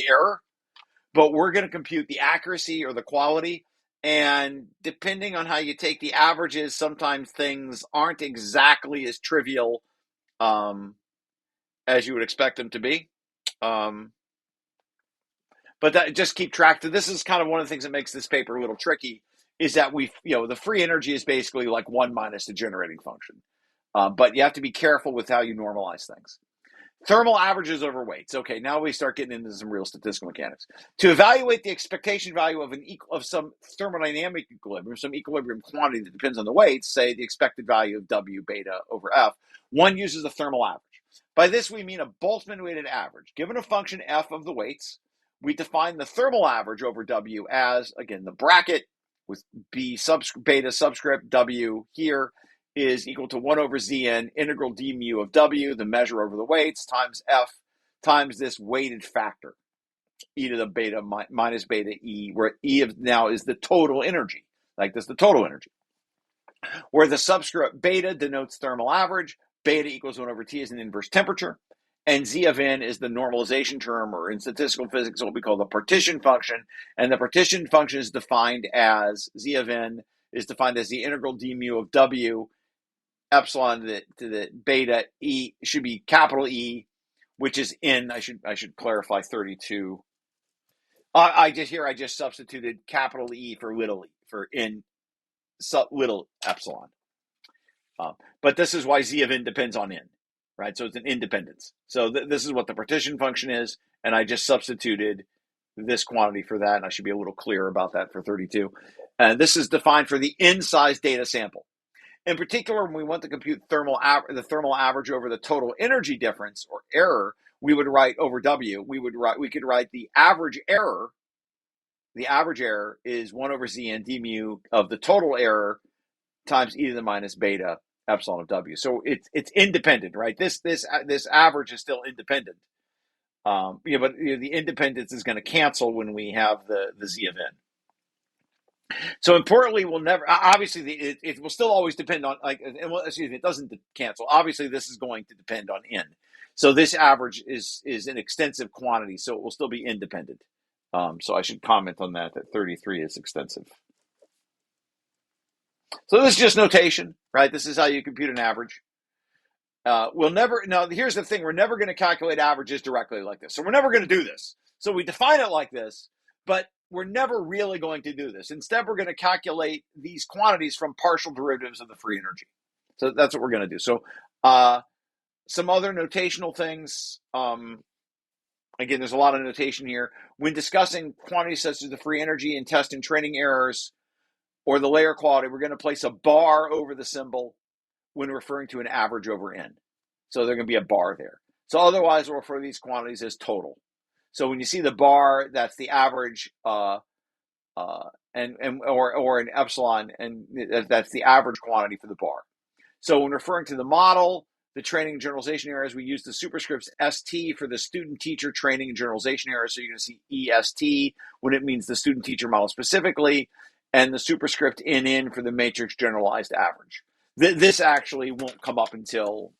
Speaker 1: error, but we're going to compute the accuracy or the quality. And depending on how you take the averages, sometimes things aren't exactly as trivial as you would expect them to be. But that, just keep track. This is kind of one of the things that makes this paper a little tricky, is that the free energy is basically like 1 minus the generating function. But you have to be careful with how you normalize things. Thermal averages over weights. Okay, now we start getting into some real statistical mechanics. To evaluate the expectation value of some thermodynamic equilibrium, some equilibrium quantity that depends on the weights, say the expected value of W beta over F, one uses the thermal average. By this we mean a Boltzmann-weighted average. Given a function F of the weights, we define the thermal average over W as, again, the bracket with beta subscript W here, is equal to 1 over Zn integral d mu of W, the measure over the weights, times F, times this weighted factor, e to the beta minus beta E, where E of now is the total energy, like this, the total energy, where the subscript beta denotes thermal average, beta equals 1 over T is an inverse temperature, and Z of N is the normalization term, or in statistical physics, what we call the partition function, and the partition function is defined as, Z of N is defined as the integral d mu of W, epsilon to the beta E should be capital E, which is in, I should clarify 32. I just substituted capital E for little e, for in little epsilon. But this is why Z of N depends on N, right? So it's an independence. So this is what the partition function is, and I just substituted this quantity for that, and I should be a little clearer about that for 32. And this is defined for the N-size data sample. In particular, when we want to compute the thermal average over the total energy difference or error, we would write over W. We could write the average error. The average error is 1 over Zn d mu of the total error times e to the minus beta epsilon of W. So it's independent, right? This average is still independent. But the independence is going to cancel when we have the Z of N. So importantly, we'll never, obviously it will still always depend on, it doesn't cancel. Obviously this is going to depend on N. So this average is an extensive quantity, so it will still be independent. So I should comment on that 33 is extensive. So this is just notation, right? This is how you compute an average. Now here's the thing, we're never going to calculate averages directly like this. So we're never going to do this. So we define it like this, but we're never really going to do this. Instead, we're going to calculate these quantities from partial derivatives of the free energy. So that's what we're going to do. So some other notational things. Again, there's a lot of notation here. When discussing quantities such as the free energy and test and training errors or the layer quality, we're going to place a bar over the symbol when referring to an average over N. So there's going to be a bar there. So otherwise, we'll refer to these quantities as total. So when you see the bar, that's the average, or an epsilon, and that's the average quantity for the bar. So when referring to the model, the training and generalization errors, we use the superscripts ST for the student-teacher training and generalization errors. So you're going to see EST when it means the student-teacher model specifically, and the superscript NN for the matrix generalized average. This actually won't come up until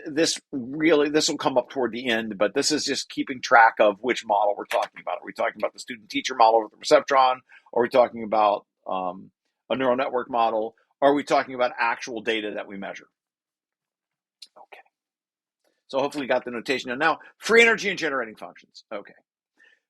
Speaker 1: this will come up toward the end, but this is just keeping track of which model we're talking about. Are we talking about the student-teacher model with the perceptron? Are we talking about a neural network model? Or are we talking about actual data that we measure? Okay. So hopefully you got the notation. Now, free energy and generating functions. Okay.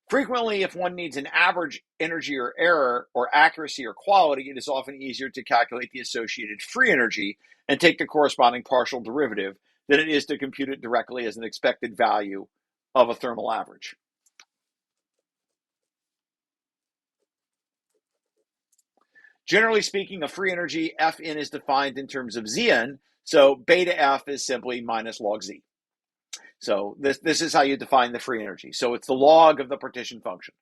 Speaker 1: Frequently, if one needs an average energy or error or accuracy or quality, it is often easier to calculate the associated free energy and take the corresponding partial derivative than it is to compute it directly as an expected value of a thermal average. Generally speaking, a free energy Fn is defined in terms of Zn, so beta F is simply minus log Z. So this is how you define the free energy. So it's the log of the partition function.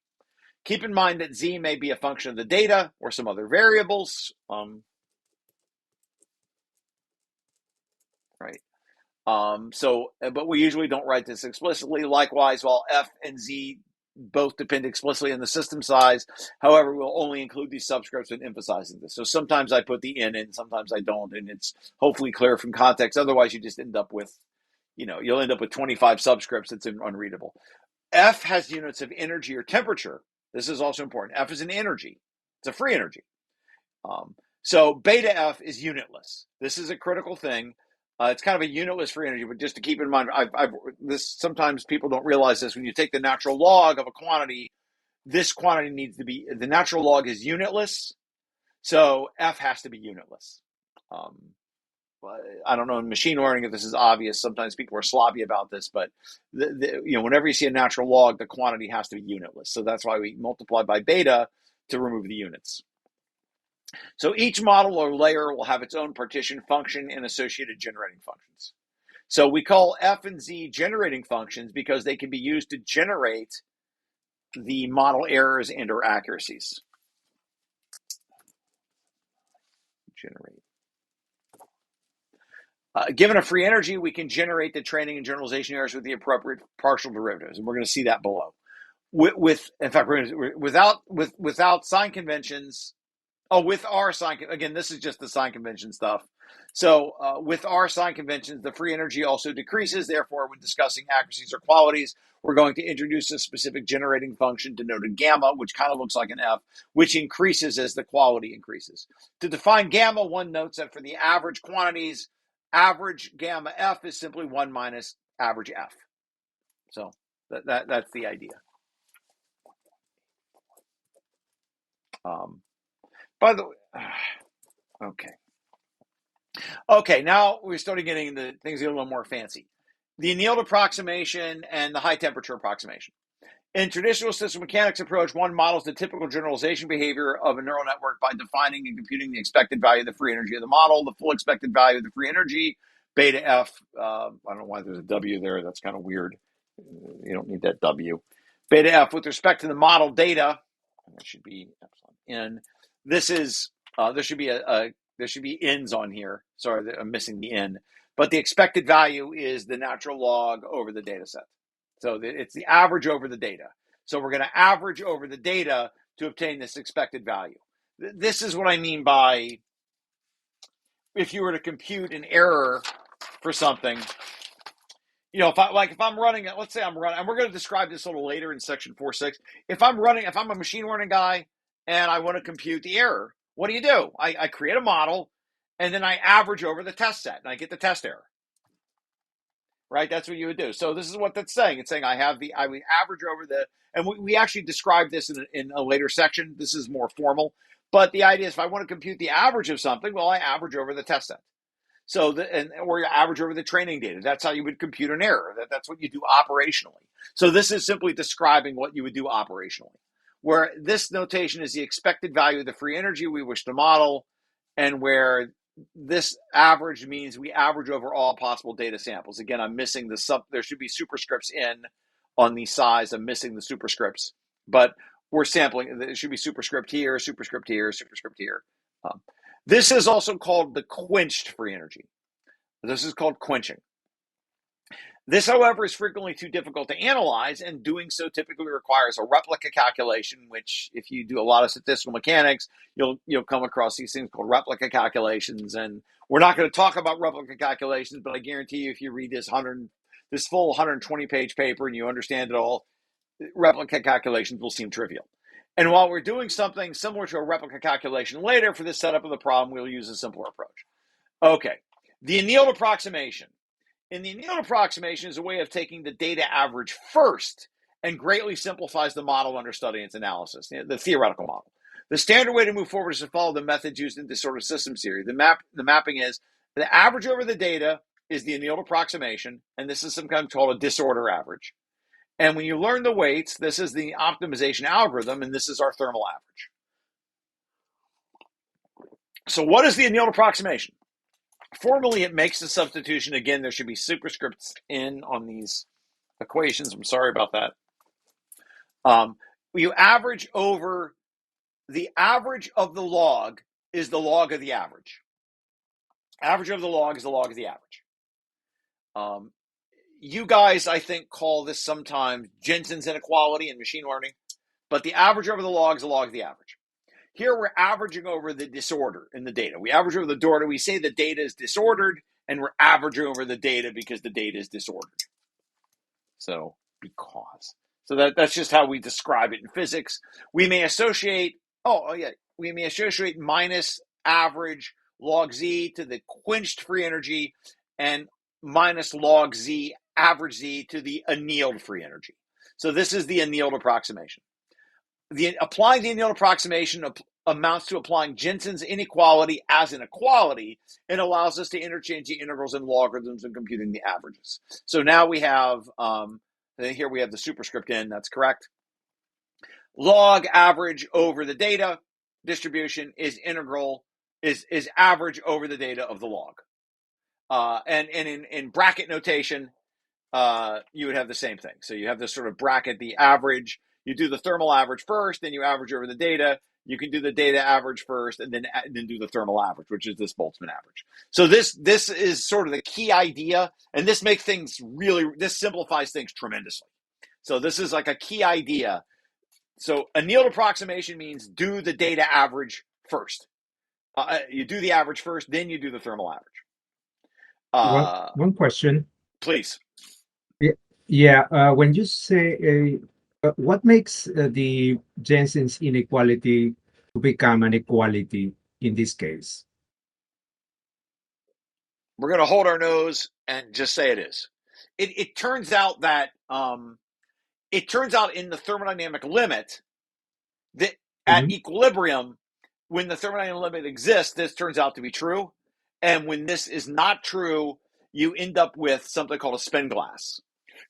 Speaker 1: Keep in mind that Z may be a function of the data or some other variables. Right. But we usually don't write this explicitly. Likewise, while F and Z both depend explicitly on the system size, however, we'll only include these subscripts when emphasizing this. So sometimes I put the N in, sometimes I don't, and it's hopefully clear from context. Otherwise, you just end up with, you'll end up with 25 subscripts that's unreadable. F has units of energy or temperature. This is also important. F is an energy. It's a free energy. So beta F is unitless. This is a critical thing. It's kind of a unitless free energy, but just to keep in mind, sometimes people don't realize this. When you take the natural log of a quantity, this quantity needs to be, the natural log is unitless, so F has to be unitless. I don't know in machine learning if this is obvious. Sometimes people are sloppy about this, but whenever you see a natural log, the quantity has to be unitless. So that's why we multiply by beta to remove the units. So each model or layer will have its own partition function and associated generating functions. So we call F and Z generating functions because they can be used to generate the model errors and or accuracies. Generate. Given a free energy, we can generate the training and generalization errors with the appropriate partial derivatives, and we're going to see that below. Without sign conventions. With our sign, again, this is just the sign convention stuff. So with our sign conventions, the free energy also decreases. Therefore, when discussing accuracies or qualities, we're going to introduce a specific generating function denoted gamma, which kind of looks like an F, which increases as the quality increases. To define gamma, one notes that for the average quantities, average gamma F is simply 1 minus average F. So that's the idea. By the way, okay, now we're starting getting into things a little more fancy. The annealed approximation and the high temperature approximation. In traditional system mechanics approach, one models the typical generalization behavior of a neural network by defining and computing the expected value of the free energy of the model, the full expected value of the free energy, beta F. I don't know why there's a W there. That's kind of weird. You don't need that W. Beta F with respect to the model data. That should be N. This is there should be n's on here. Sorry, I'm missing the n. But the expected value is the natural log over the data set. So it's the average over the data. So we're going to average over the data to obtain this expected value. This is what I mean by if you were to compute an error for something. If I'm running, let's say I'm running, and we're going to describe this a little later in section 4.6. If I'm a machine learning guy and I want to compute the error, what do? I create a model and then I average over the test set and I get the test error. Right? That's what you would do. So this is what that's saying. It's saying I would average over and we actually describe this in a later section. This is more formal. But the idea is if I want to compute the average of something, well, I average over the test set. So or you average over the training data. That's how you would compute an error. That's what you do operationally. So this is simply describing what you would do operationally. Where this notation is the expected value of the free energy we wish to model, and where this average means we average over all possible data samples. Again, I'm missing there should be superscripts in on the size. I'm missing the superscripts, but we're sampling. There should be superscript here, superscript here, superscript here. This is also called the quenched free energy. This is called quenching. This, however, is frequently too difficult to analyze, and doing so typically requires a replica calculation, which if you do a lot of statistical mechanics, you'll come across these things called replica calculations. And we're not going to talk about replica calculations, but I guarantee you if you read this full 120-page paper and you understand it all, replica calculations will seem trivial. And while we're doing something similar to a replica calculation later, for this setup of the problem, we'll use a simpler approach. Okay, the annealed approximation. In the annealed approximation is a way of taking the data average first and greatly simplifies the model under study and its analysis, the theoretical model. The standard way to move forward is to follow the methods used in disordered systems theory. The mapping is the average over the data is the annealed approximation, and this is sometimes called a disorder average. And when you learn the weights, this is the optimization algorithm, and this is our thermal average. So what is the annealed approximation? Formally, it makes the substitution. Again, there should be superscripts in on these equations. I'm sorry about that. You average over the average of the log is the log of the average. Average of the log is the log of the average. You guys, I think, call this sometimes Jensen's inequality in machine learning, but the average over the log is the log of the average. Here we're averaging over the disorder in the data. We average over the data. We say the data is disordered, and we're averaging over the data because the data is disordered. So because. So that's just how we describe it in physics. We may associate, we may associate minus average log z to the quenched free energy and minus log z average z to the annealed free energy. So this is the annealed approximation. Applying the annealed approximation amounts to applying Jensen's inequality as an equality and allows us to interchange the integrals and logarithms and computing the averages. So now we have, here we have the superscript in, that's correct. Log average over the data distribution is integral, is average over the data of the log. And in bracket notation, you would have the same thing. So you have this sort of bracket, the average. You do the thermal average first, then you average over the data. You can do the data average first, and then do the thermal average, which is this Boltzmann average. So this is sort of the key idea, and this makes things this simplifies things tremendously. So this is like a key idea. So annealed approximation means do the data average first. You do the average first, then you do the thermal
Speaker 3: average. One question.
Speaker 1: Please.
Speaker 3: Yeah, when you say what makes the Jensen's inequality to become an equality in this case?
Speaker 1: We're going to hold our nose and just say it is. It turns out that in the thermodynamic limit that at equilibrium, when the thermodynamic limit exists, this turns out to be true. And when this is not true, you end up with something called a spin glass.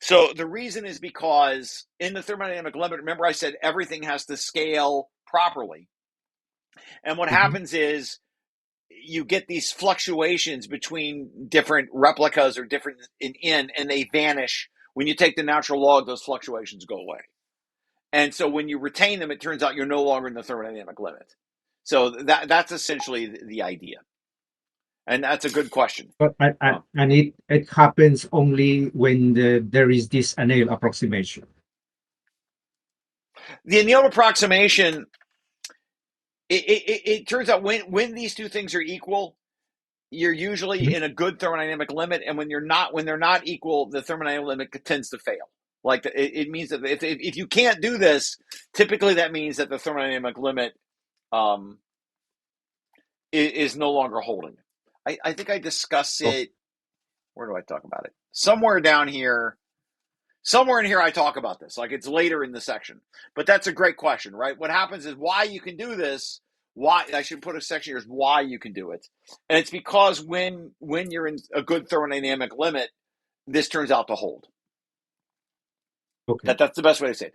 Speaker 1: So the reason is because in the thermodynamic limit, remember I said everything has to scale properly. And what happens is you get these fluctuations between different replicas or different in N, and they vanish. When you take the natural log, those fluctuations go away. And so when you retain them, it turns out you're no longer in the thermodynamic limit. So that's essentially the idea. And that's a good question.
Speaker 3: But and it happens only when there is this annealed approximation.
Speaker 1: The annealed approximation, it turns out when these two things are equal, you're usually in a good thermodynamic limit, and when they're not equal, the thermodynamic limit tends to fail. Like it means that if you can't do this, typically that means that the thermodynamic limit is no longer holding. I think I discuss it. Where do I talk about it? Somewhere down here. Somewhere in here I talk about this. Like it's later in the section. But that's a great question, right? What happens is why you can do this. Why I should put a section here is why you can do it. And it's because when you're in a good thermodynamic limit, this turns out to hold.
Speaker 3: Okay.
Speaker 1: That's the best way to say it.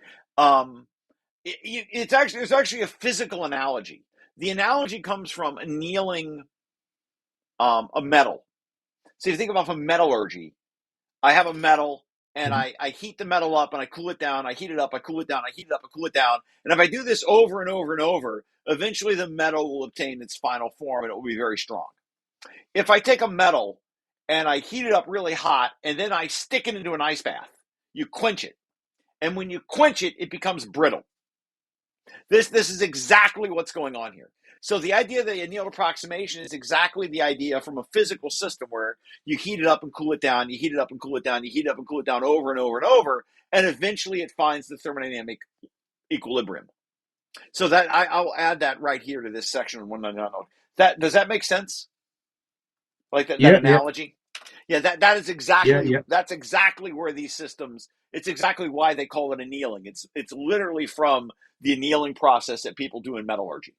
Speaker 1: It's actually a physical analogy. The analogy comes from annealing a metal. So if you think about from metallurgy, I have a metal and I heat the metal up and I cool it down. I heat it up, I cool it down, I heat it up, I cool it down. And if I do this over and over and over, eventually the metal will obtain its final form and it will be very strong. If I take a metal and I heat it up really hot and then I stick it into an ice bath, you quench it. And when you quench it, it becomes brittle. This is exactly what's going on here. So the idea of the annealed approximation is exactly the idea from a physical system where you heat it up and cool it down, you heat it up and cool it down, you heat it up and cool it down over and over and over, and eventually it finds the thermodynamic equilibrium. So that I'll add that right here to this section of 199. Does that make sense? Like that analogy? Yeah, that is exactly that's exactly where these systems. It's exactly why they call it annealing. It's literally from the annealing process that people do in metallurgy.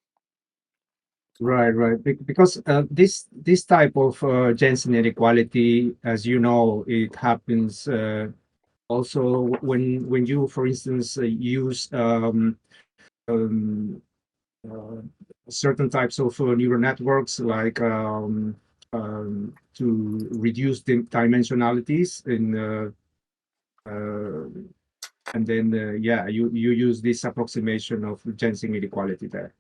Speaker 3: Right. Because this type of Jensen inequality, as you know, it happens also when you, for instance, use certain types of neural networks, like to reduce the dimensionalities and then you use this approximation of Jensen inequality there.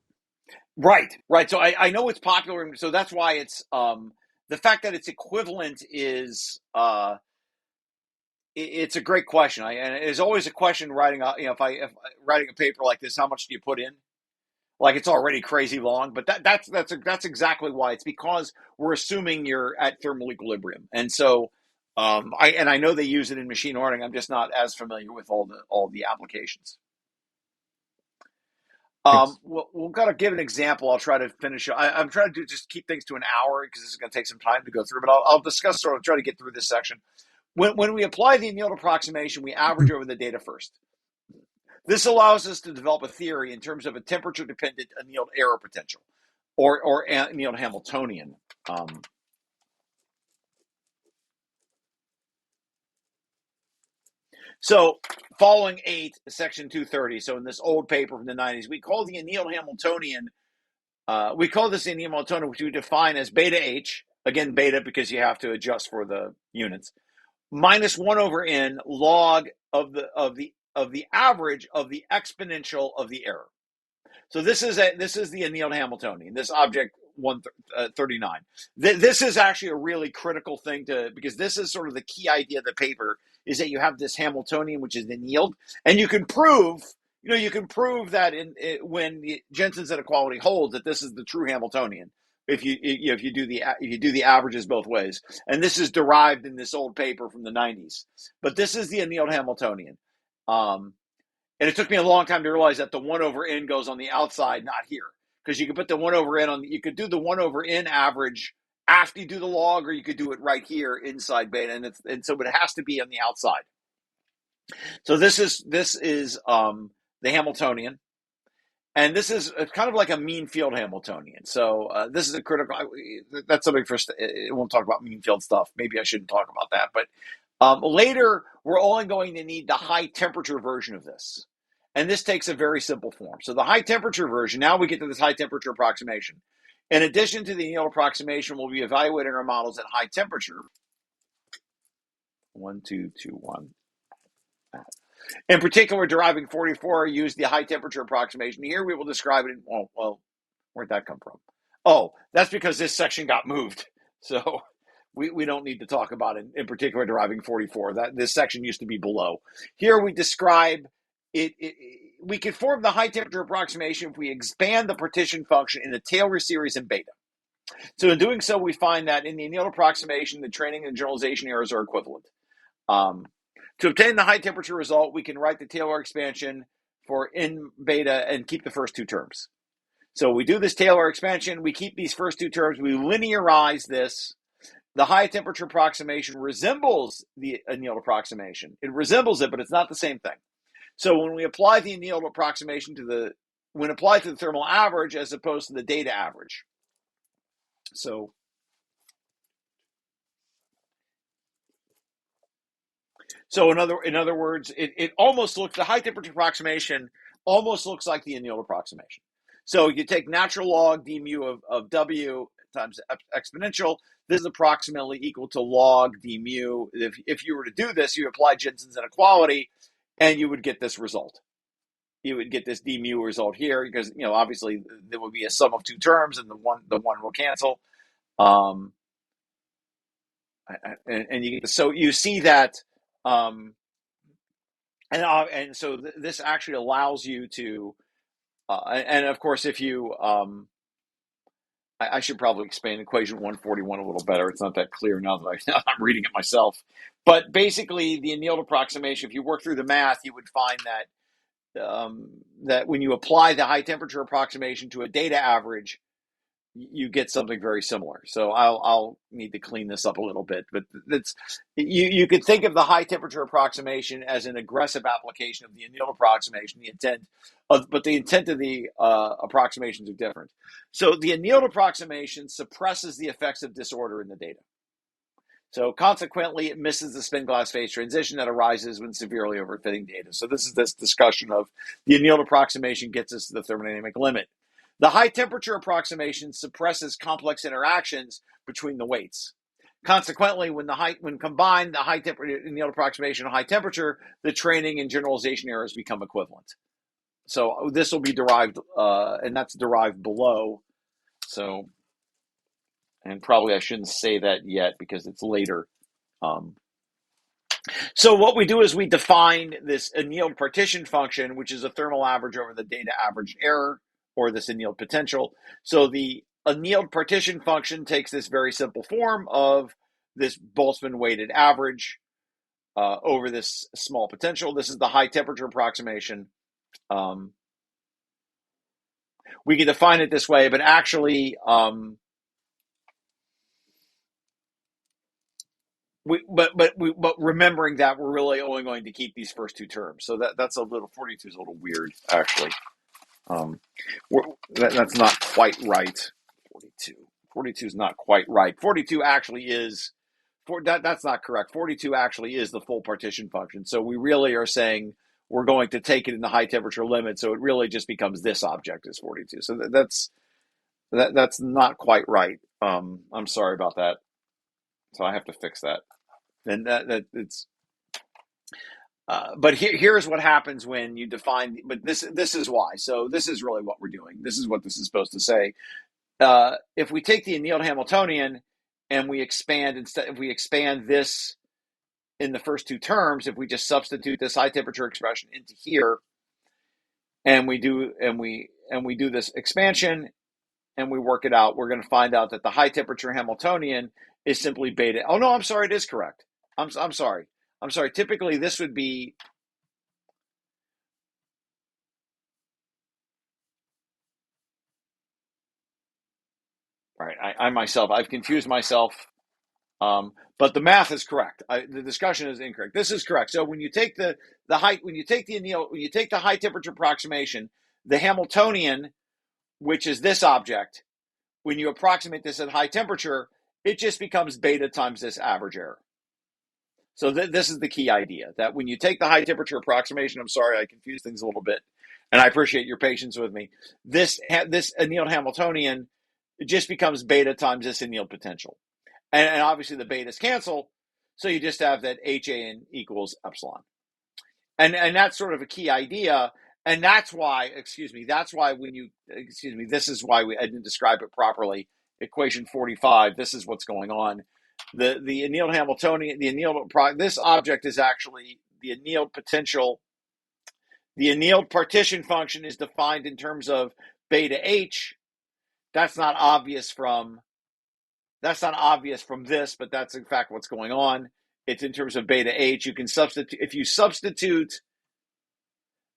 Speaker 1: Right. So I know it's popular, so that's why it's the fact that it's equivalent is it's a great question. And it's always a question writing if writing a paper like this, how much do you put in? Like, it's already crazy long, but that's exactly why. It's because we're assuming you're at thermal equilibrium, and so I know they use it in machine learning. I'm just not as familiar with all the applications. We've got to give an example. I'll try to finish. I'm trying to just keep things to an hour because this is going to take some time to go through. But I'll discuss try to get through this section. When we apply the annealed approximation, we average over the data first. This allows us to develop a theory in terms of a temperature-dependent annealed error potential, or annealed Hamiltonian. So, following 8, section 230. So, in this old paper from the 90s, we call the annealed Hamiltonian. We call this annealed Hamiltonian, which we define as beta h. Again, beta because you have to adjust for the units. Minus 1 over n log of the average of the exponential of the error. So this is the annealed Hamiltonian, this object 139. This is actually a really critical thing because this is sort of the key idea of the paper, is that you have this Hamiltonian, which is annealed, and you can prove that when Jensen's inequality holds, that this is the true Hamiltonian if you do the averages both ways. And this is derived in this old paper from the 90s. But this is the annealed Hamiltonian. And it took me a long time to realize that the 1 over n goes on the outside, not here. Because you could put the 1 over n you could do the 1 over n average after you do the log, or you could do it right here inside beta. And so it has to be on the outside. So this is the Hamiltonian. And this is kind of like a mean field Hamiltonian. So this is a critical, that's something for, it won't talk about mean field stuff. Maybe I shouldn't talk about that. But later, we're only going to need the high temperature version of this. And this takes a very simple form. So the high temperature version, now we get to this high temperature approximation. In addition to the annealed approximation, we'll be evaluating our models at high temperature. 1, 2, 2, 1. In particular, deriving 44, use the high temperature approximation. Here we will describe it in, well, where'd that come from? Oh, that's because this section got moved. So we don't need to talk about it, in particular deriving 44. This section used to be below. Here we describe it. We can form the high temperature approximation if we expand the partition function in a Taylor series in beta. So in doing so, we find that in the annealed approximation, the training and generalization errors are equivalent. To obtain the high temperature result, we can write the Taylor expansion for in beta and keep the first two terms. So we do this Taylor expansion, we keep these first two terms, we linearize this. The high temperature approximation resembles the annealed approximation. It resembles it, but it's not the same thing. So when we apply the annealed approximation when applied to the thermal average as opposed to the data average. So in other words, it almost looks, the high temperature approximation almost looks like the annealed approximation. So you take natural log d mu of w times exponential. This is approximately equal to log d mu. If you were to do this, you apply Jensen's inequality, and you would get this result. You would get this d mu result here because obviously there would be a sum of two terms, and the one will cancel. And you get so you see that. And so this actually allows you to, and of course, if you, I should probably explain equation 141 a little better. It's not that clear now that I'm reading it myself. But basically, the annealed approximation, if you work through the math, you would find that when you apply the high temperature approximation to a data average, you get something very similar. So I'll need to clean this up a little bit, but you could think of the high temperature approximation as an aggressive application of the annealed approximation. But the intent of the approximations are different. So the annealed approximation suppresses the effects of disorder in the data. So consequently, it misses the spin glass phase transition that arises when severely overfitting data. So this is this discussion of the annealed approximation gets us to the thermodynamic limit. The high temperature approximation suppresses complex interactions between the weights. Consequently, when combined the high temperature annealed approximation and high temperature, the training and generalization errors become equivalent. So this will be derived, and that's derived below. So, and probably I shouldn't say that yet because it's later. So what we do is we define this annealed partition function, which is a thermal average over the data average error, or this annealed potential. So the annealed partition function takes this very simple form of this Boltzmann weighted average over this small potential. This is the high temperature approximation. We can define it this way, but actually, but remembering that we're really only going to keep these first two terms. So that's a little 42 is a little weird, actually. That's not quite right. 42 is not quite right. 42 actually is that's not correct. 42 actually is the full partition function. So we really are saying we're going to take it in the high temperature limit. So it really just becomes this object is 42. So that's not quite right. I'm sorry about that. So I have to fix that. And that it's. But here's what happens when you define. But this is why. So this is really what we're doing. This is what this is supposed to say. If we take the annealed Hamiltonian and we expand if we expand this in the first two terms, if we just substitute this high temperature expression into here, and we do this expansion and we work it out, we're going to find out that the high temperature Hamiltonian is simply beta. Oh no, I'm sorry, it is correct. I'm sorry. Typically, this would be. All right, I myself, I've confused myself, but the math is correct. The discussion is incorrect. This is correct. So when you take the high temperature approximation, the Hamiltonian, which is this object, when you approximate this at high temperature, it just becomes beta times this average error. So this is the key idea, that when you take the high temperature approximation, I'm sorry, I confused things a little bit, and I appreciate your patience with me. This annealed Hamiltonian, it just becomes beta times this annealed potential. And obviously the betas cancel, so you just have that HAN equals epsilon. And that's sort of a key idea. And that's why, this is why I didn't describe it properly. Equation 45, this is what's going on. The annealed Hamiltonian, this object is actually the annealed potential. The annealed partition function is defined in terms of beta H. That's not obvious from this, but that's in fact what's going on. It's in terms of beta H. You can substitute, if you substitute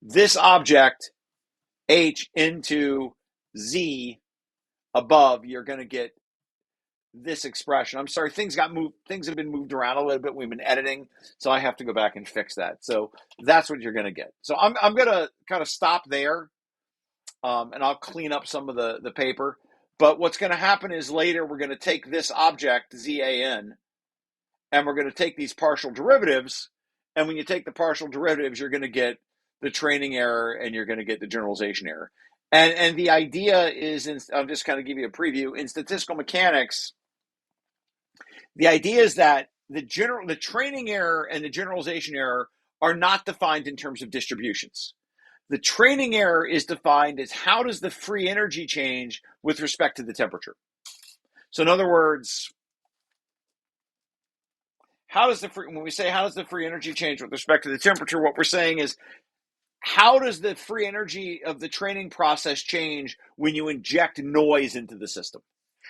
Speaker 1: this object H into Z above, you're going to get this expression. I'm sorry, things have been moved around a little bit. We've been editing, so I have to go back and fix that. So that's what you're going to get. So I'm going to kind of stop there, and I'll clean up some of the paper. But what's going to happen is later we're going to take this object, ZAN, and we're going to take these partial derivatives. And when you take the partial derivatives, you're going to get the training error and you're going to get the generalization error. And the idea is, I'll just kind of give you a preview. In statistical mechanics, the idea is that the training error and the generalization error are not defined in terms of distributions. The training error is defined as how does the free energy change with respect to the temperature. So in other words, when we say how does the free energy change with respect to the temperature, what we're saying is how does the free energy of the training process change when you inject noise into the system?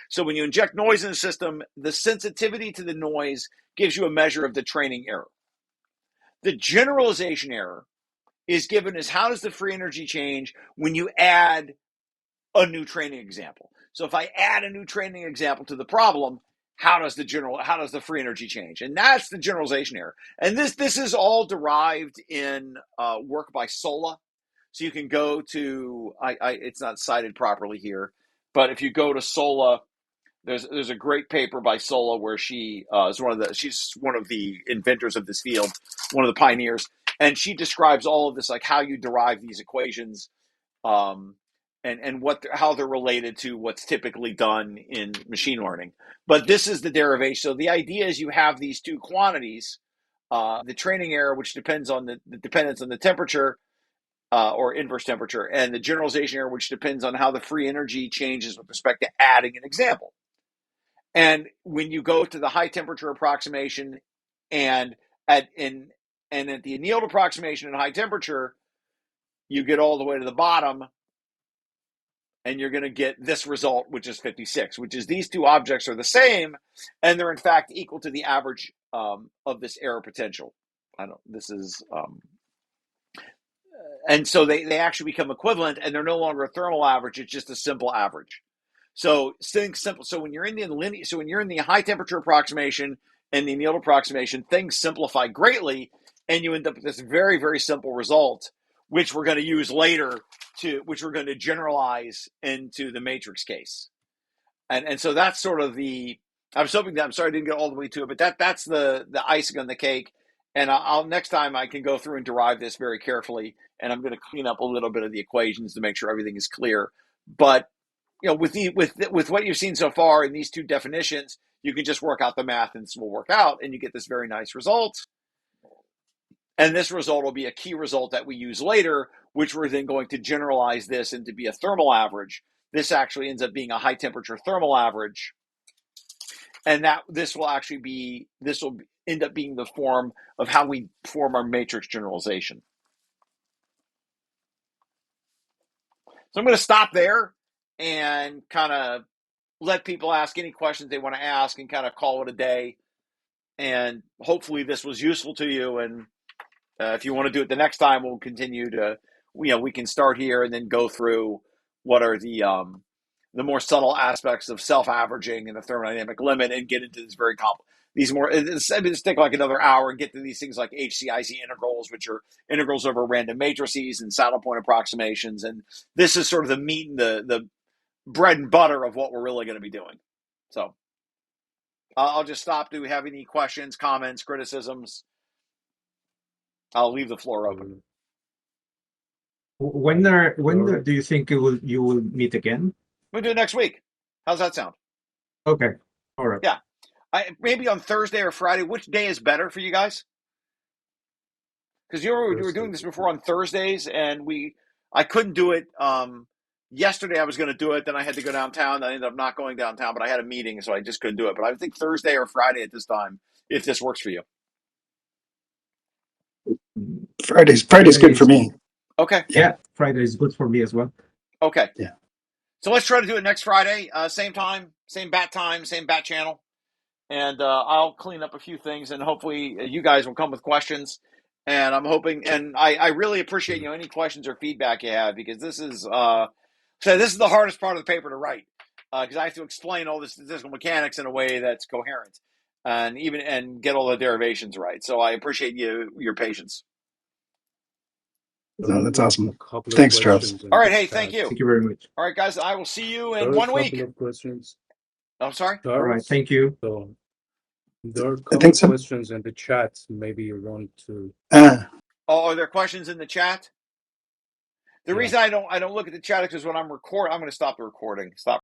Speaker 1: So when you inject noise in the system, the sensitivity to the noise gives you a measure of the training error. The generalization error is given as how does the free energy change when you add a new training example. So if I add a new training example to the problem, how does the free energy change? And that's the generalization error. And this is all derived in work by Sola. So you can go to it's not cited properly here, but if you go to Sola, there's a great paper by Sola where she's one of the inventors of this field, one of the pioneers, and she describes all of this, like how you derive these equations. and how they're related to what's typically done in machine learning. But this is the derivation. So the idea is you have these two quantities, the training error, which depends on the dependence on the temperature or inverse temperature, and the generalization error, which depends on how the free energy changes with respect to adding an example. And when you go to the high temperature approximation and at the annealed approximation in high temperature, you get all the way to the bottom, and you're going to get this result, which is 56, which is these two objects are the same, and they're in fact equal to the average of this error potential. And so they actually become equivalent, and they're no longer a thermal average; it's just a simple average. So things simple. So when you're in the high temperature approximation and the annealed approximation, things simplify greatly, and you end up with this very, very simple result, which we're going to use later which we're going to generalize into the matrix case. And so that's sort of I'm sorry I didn't get all the way to it, but that's the icing on the cake. And I'll next time I can go through and derive this very carefully, and I'm going to clean up a little bit of the equations to make sure everything is clear. But with what you've seen so far in these two definitions, you can just work out the math and this will work out, and you get this very nice result. And this result will be a key result that we use later, which we're then going to generalize this into be a thermal average. This actually ends up being a high temperature thermal average. And this will end up being the form of how we form our matrix generalization. So I'm going to stop there and kind of let people ask any questions they want to ask and kind of call it a day. And hopefully this was useful to you. And if you want to do it the next time, we'll continue to, we can start here and then go through what are the more subtle aspects of self-averaging and the thermodynamic limit, and get into this very complex. It's take like another hour and get to these things like HCIC integrals, which are integrals over random matrices and saddle point approximations. And this is sort of the meat and the bread and butter of what we're really going to be doing. So I'll just stop. Do we have any questions, comments, criticisms? I'll leave the floor open.
Speaker 3: When do you think you will meet again?
Speaker 1: We'll do it next week. How's that sound?
Speaker 3: Okay. All right.
Speaker 1: Yeah. Maybe on Thursday or Friday. Which day is better for you guys? Because you were doing this before on Thursdays, and I couldn't do it. Yesterday I was going to do it, then I had to go downtown. I ended up not going downtown, but I had a meeting, so I just couldn't do it. But I think Thursday or Friday at this time, if this works for you.
Speaker 2: Friday's good for me.
Speaker 1: Okay.
Speaker 3: Yeah, Friday is good for me as well.
Speaker 1: Okay.
Speaker 2: Yeah.
Speaker 1: So let's try to do it next Friday, same time, same bat channel. And I'll clean up a few things, and hopefully you guys will come with questions. And I'm hoping, and I really appreciate any questions or feedback you have, because this is the hardest part of the paper to write, because I have to explain all the statistical mechanics in a way that's coherent, and get all the derivations right. So I appreciate your patience.
Speaker 2: No, that's awesome. Thanks, Charles.
Speaker 1: All right, hey, thank you.
Speaker 3: Thank you very much.
Speaker 1: All right, guys, I will see you in 1 week.
Speaker 4: Couple of questions.
Speaker 1: I'm sorry?
Speaker 4: Charles,
Speaker 3: all right, thank you.
Speaker 4: So there are a couple of questions in the chat. Maybe you want to.
Speaker 1: Are there questions in the chat? The reason I don't look at the chat is because when I'm recording, I'm going to stop the recording. Stop.